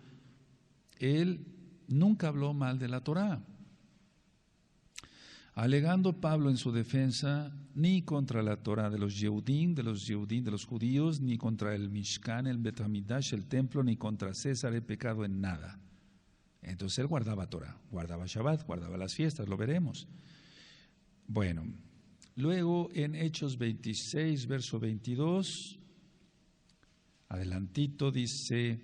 él nunca habló mal de la Torah. Alegando Pablo en su defensa, ni contra la Torah de los Yehudim, de los judíos, ni contra el Mishkan, el Bet Hamidash, el templo, ni contra César he pecado en nada. Entonces él guardaba Torah, guardaba Shabbat, guardaba las fiestas, lo veremos. Bueno, luego en Hechos 26, verso 22, adelantito dice,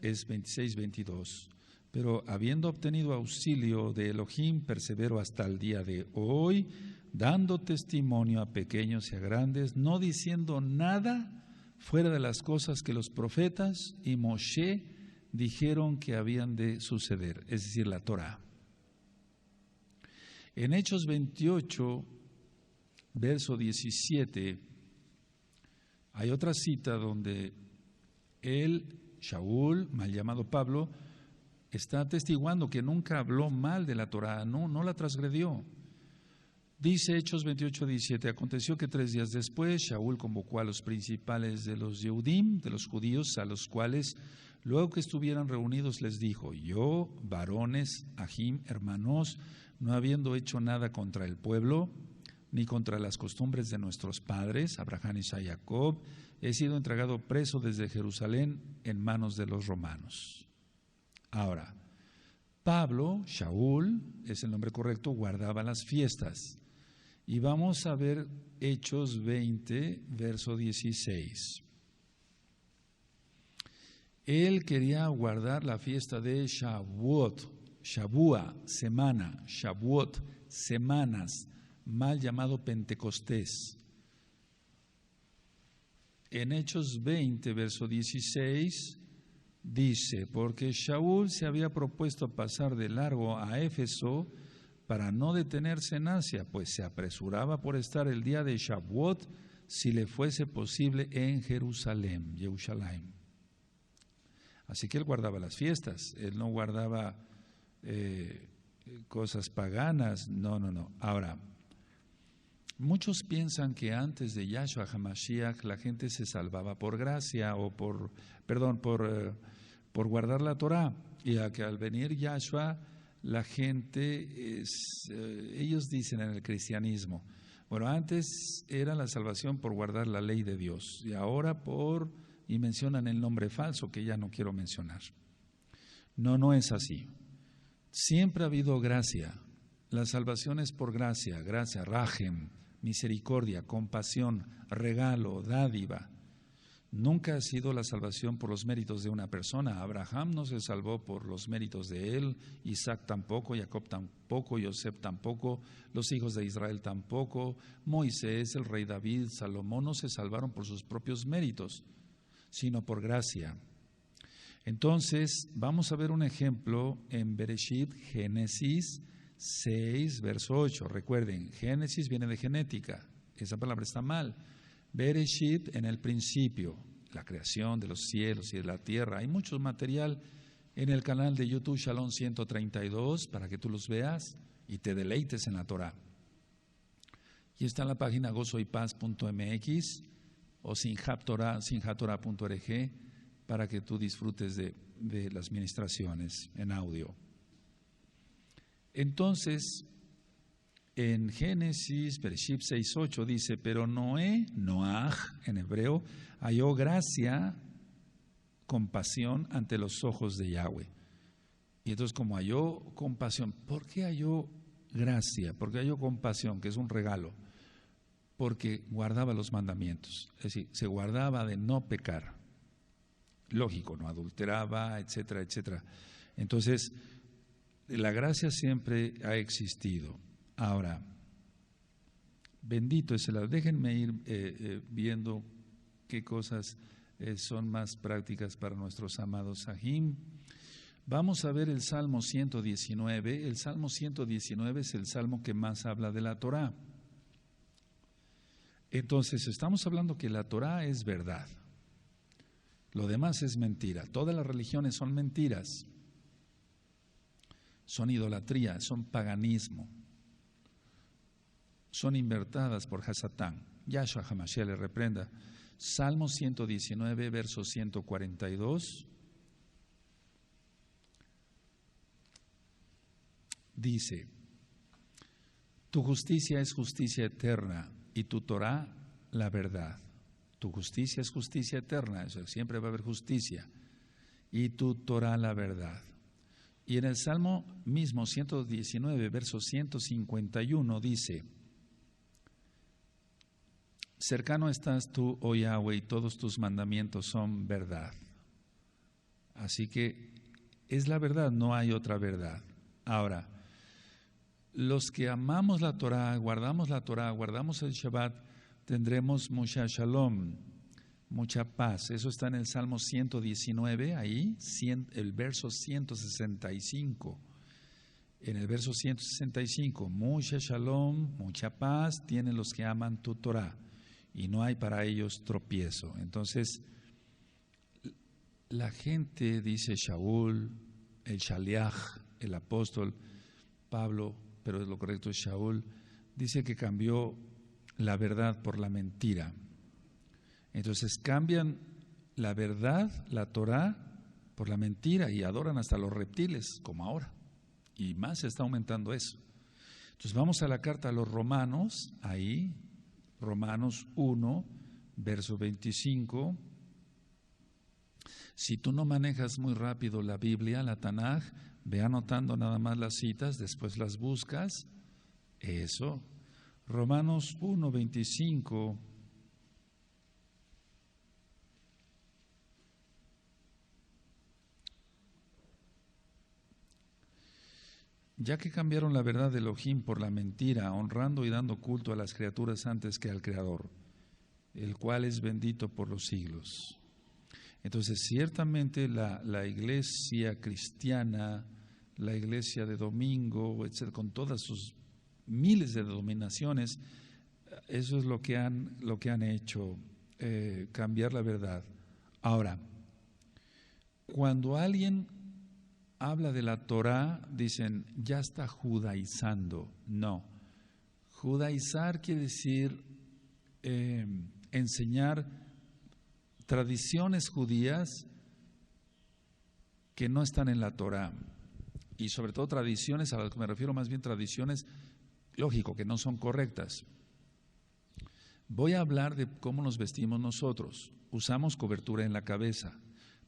es 26, 22, pero habiendo obtenido auxilio de Elohim, persevero hasta el día de hoy, dando testimonio a pequeños y a grandes, no diciendo nada fuera de las cosas que los profetas y Moshe dijeron que habían de suceder, es decir, la Torah. En Hechos 28, verso 17, hay otra cita donde él, Shaul, mal llamado Pablo, está atestiguando que nunca habló mal de la Torah, no la transgredió. Dice Hechos 28, 17, aconteció que 3 días después Shaul convocó a los principales de los Yehudim, de los judíos, a los cuales luego que estuvieran reunidos les dijo, yo, varones, Ahim, hermanos, no habiendo hecho nada contra el pueblo, ni contra las costumbres de nuestros padres, Abraham, Isaac y Jacob, he sido entregado preso desde Jerusalén en manos de los romanos. Ahora, Pablo, Shaul, es el nombre correcto, guardaba las fiestas. Y vamos a ver Hechos 20, verso 16. Él quería guardar la fiesta de Shavuot, Shavua, semana, Shavuot, semanas, mal llamado Pentecostés. En Hechos 20, verso 16, dice, porque Shaul se había propuesto pasar de largo a Éfeso para no detenerse en Asia, pues se apresuraba por estar el día de Shavuot, si le fuese posible, en Jerusalén, Jerusalén. Así que él guardaba las fiestas, él no guardaba cosas paganas, no. Ahora, muchos piensan que antes de Yahshua HaMashiach la gente se salvaba por gracia o por guardar la Torah, y a que al venir Yahshua la gente, ellos dicen en el cristianismo, bueno, antes era la salvación por guardar la ley de Dios y ahora y mencionan el nombre falso que ya no quiero mencionar. No es así. Siempre ha habido gracia. La salvación es por gracia, rajem, misericordia, compasión, regalo, dádiva. Nunca ha sido la salvación por los méritos de una persona. Abraham no se salvó por los méritos de él, Isaac tampoco, Jacob tampoco, Yosef tampoco, los hijos de Israel tampoco, Moisés, el rey David, Salomón no se salvaron por sus propios méritos, sino por gracia. Entonces, vamos a ver un ejemplo en Bereshit, Génesis 6, verso 8. Recuerden, Génesis viene de genética, esa palabra está mal. Bereshit, en el principio, la creación de los cielos y de la tierra. Hay mucho material en el canal de YouTube Shalom 132 para que tú los veas y te deleites en la Torah. Y está en la página gozoypaz.mx o sinjatorah.org para que tú disfrutes de las ministraciones en audio. Entonces, en Génesis, Bereshit 6:8 dice, pero Noaj, en hebreo, halló gracia, compasión ante los ojos de Yahweh. Y entonces, como halló compasión, ¿por qué halló gracia? Porque halló compasión, que es un regalo. Porque guardaba los mandamientos, es decir, se guardaba de no pecar. Lógico, no adulteraba, etcétera, etcétera. Entonces, la gracia siempre ha existido. Ahora, bendito es el. Déjenme ir viendo qué cosas son más prácticas para nuestros amados Sahim. Vamos a ver el Salmo 119. El Salmo 119 es el salmo que más habla de la Torah. Entonces, estamos hablando que la Torah es verdad. Lo demás es mentira. Todas las religiones son mentiras. Son idolatría, son paganismo. Son inventadas por Hasatán. Yahshua HaMashiach le reprenda. Salmo 119, verso 142. Dice, tu justicia es justicia eterna y tu Torah la verdad. Tu justicia es justicia eterna, eso siempre va a haber justicia. Y tu Torah la verdad. Y en el Salmo mismo 119, verso 151 dice, cercano estás tú, oh Yahweh, y todos tus mandamientos son verdad. Así que es la verdad, no hay otra verdad. Ahora, los que amamos la Torah, guardamos el Shabbat, tendremos mucha shalom, mucha paz. Eso está en el Salmo 119, ahí, el verso 165. En el verso 165, mucha shalom, mucha paz tienen los que aman tu Torah, y no hay para ellos tropiezo. Entonces, la gente dice Shaul, el Shaliach, el apóstol Pablo, pero lo correcto es Shaul, dice que cambió la verdad por la mentira. Entonces cambian la verdad, la Torah, por la mentira y adoran hasta los reptiles, como ahora. Y más se está aumentando eso. Entonces vamos a la carta a los Romanos, ahí, Romanos 1, verso 25. Si tú no manejas muy rápido la Biblia, la Tanaj, ve anotando nada más las citas, después las buscas. Eso. Romanos 1, 25. Ya que cambiaron la verdad de Elohim por la mentira, honrando y dando culto a las criaturas antes que al Creador, el cual es bendito por los siglos. Entonces, ciertamente la iglesia cristiana, la iglesia de domingo, etcétera, con todas sus miles de denominaciones, eso es lo que han hecho, cambiar la verdad. Ahora, cuando alguien habla de la Torá, dicen, ya está judaizando. No, judaizar quiere decir enseñar tradiciones judías que no están en la Torá, y sobre todo tradiciones, a las que me refiero más bien tradiciones, lógico, que no son correctas. Voy a hablar de cómo nos vestimos nosotros. Usamos cobertura en la cabeza,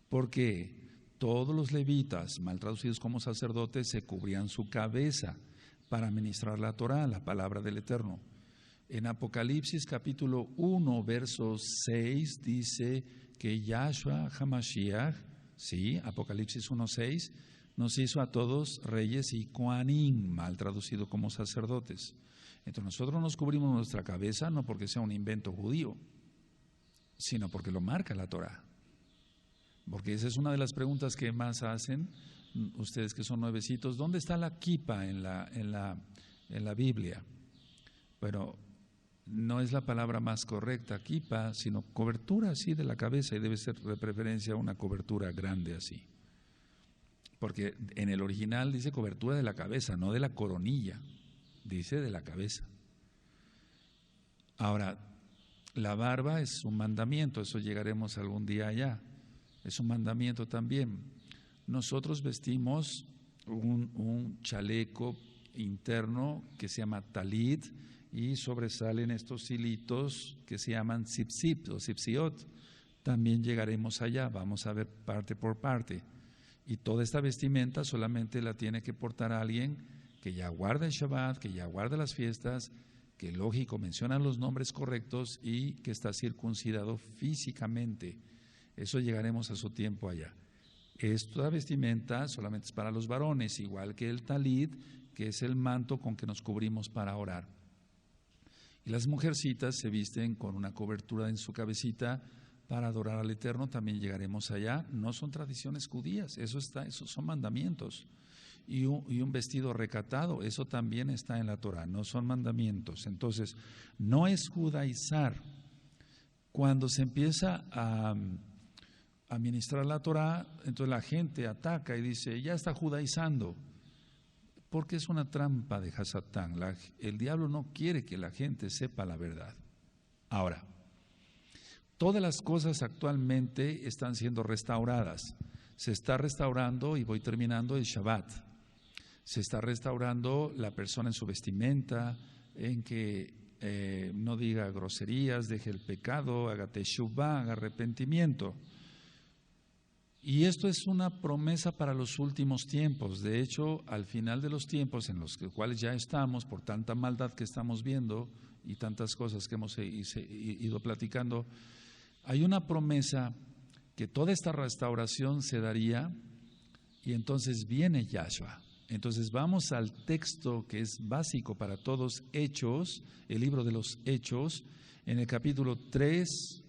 porque todos los levitas, mal traducidos como sacerdotes, se cubrían su cabeza para ministrar la Torá, la palabra del Eterno. En Apocalipsis capítulo 1, verso 6, dice que Yahshua HaMashiach, sí, Apocalipsis 1, 6, nos hizo a todos reyes y kohanim, mal traducido como sacerdotes. Entonces nosotros nos cubrimos nuestra cabeza no porque sea un invento judío, sino porque lo marca la Torá. Porque esa es una de las preguntas que más hacen ustedes que son nuevecitos. ¿Dónde está la kipa en la Biblia? Bueno, no es la palabra más correcta, kipa, sino cobertura así de la cabeza, y debe ser de preferencia una cobertura grande así. Porque en el original dice cobertura de la cabeza, no de la coronilla, dice de la cabeza. Ahora, la barba es un mandamiento, eso llegaremos algún día allá. Es un mandamiento también. Nosotros vestimos un chaleco interno que se llama talit, y sobresalen estos hilitos que se llaman tzipzip o tzipziot. También llegaremos allá, vamos a ver parte por parte. Y toda esta vestimenta solamente la tiene que portar alguien que ya guarda el Shabbat, que ya guarda las fiestas, que lógico menciona los nombres correctos y que está circuncidado físicamente. Eso llegaremos a su tiempo allá. Esta vestimenta solamente es para los varones, igual que el talit, que es el manto con que nos cubrimos para orar. Y las mujercitas se visten con una cobertura en su cabecita para adorar al Eterno, también llegaremos allá. No son tradiciones judías, esos son mandamientos. Y un vestido recatado, eso también está en la Torah, no son mandamientos. Entonces, no es judaizar. Cuando se empieza a ministrar la Torah, entonces la gente ataca y dice, ya está judaizando, porque es una trampa de Hasatán. El diablo no quiere que la gente sepa la verdad. Ahora, todas las cosas actualmente están siendo restauradas. Se está restaurando, y voy terminando, el Shabbat. Se está restaurando la persona en su vestimenta, en que no diga groserías, deje el pecado, haga teshuvah, haga arrepentimiento. Y esto es una promesa para los últimos tiempos. De hecho, al final de los tiempos en los cuales ya estamos, por tanta maldad que estamos viendo y tantas cosas que hemos ido platicando, hay una promesa que toda esta restauración se daría, y entonces viene Yahshua. Entonces vamos al texto que es básico para todos, Hechos, el libro de los Hechos, en el capítulo 3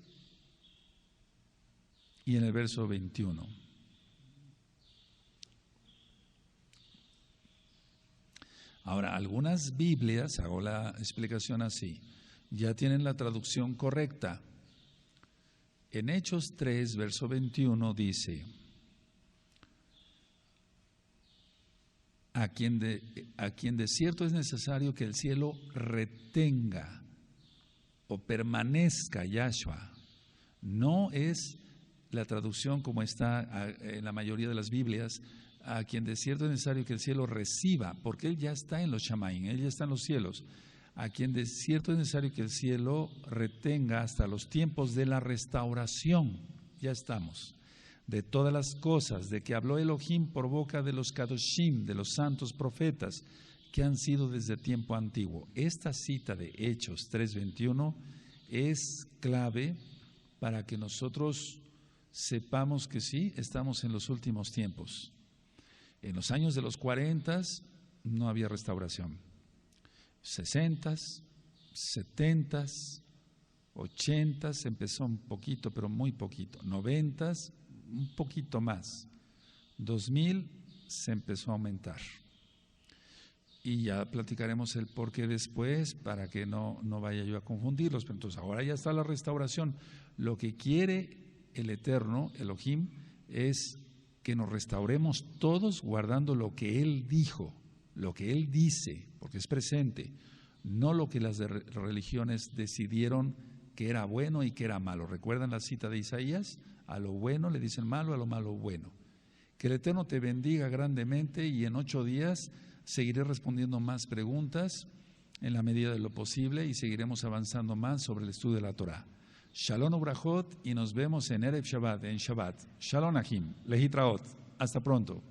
y en el verso 21. Ahora, algunas Biblias, hago la explicación así, ya tienen la traducción correcta. En Hechos 3, verso 21 dice, a quien de cierto es necesario que el cielo retenga o permanezca Yahshua. No es la traducción como está en la mayoría de las Biblias, a quien de cierto es necesario que el cielo reciba, porque Él ya está en los Shamaim, Él ya está en los cielos, a quien de cierto es necesario que el cielo retenga hasta los tiempos de la restauración, ya estamos, de todas las cosas, de que habló Elohim por boca de los Kadoshim, de los santos profetas, que han sido desde tiempo antiguo. Esta cita de Hechos 3:21 es clave para que nosotros sepamos que sí, estamos en los últimos tiempos. En los años de los 40 no había restauración. 60, 70, 80 empezó un poquito, pero muy poquito. 90, un poquito más. 2000 se empezó a aumentar. Y ya platicaremos el por qué después, para que no vaya yo a confundirlos. Pero entonces ahora ya está la restauración. Lo que quiere el Eterno, Elohim, es que nos restauremos todos guardando lo que Él dijo, lo que Él dice, porque es presente, no lo que las religiones decidieron que era bueno y que era malo. ¿Recuerdan la cita de Isaías? A lo bueno le dicen malo, a lo malo bueno. Que el Eterno te bendiga grandemente y en 8 días seguiré respondiendo más preguntas en la medida de lo posible y seguiremos avanzando más sobre el estudio de la Torah. Shalom ubrachot y nos vemos en Erev Shabbat, en Shabbat. Shalom Ahim, Lehitraot. Hasta pronto.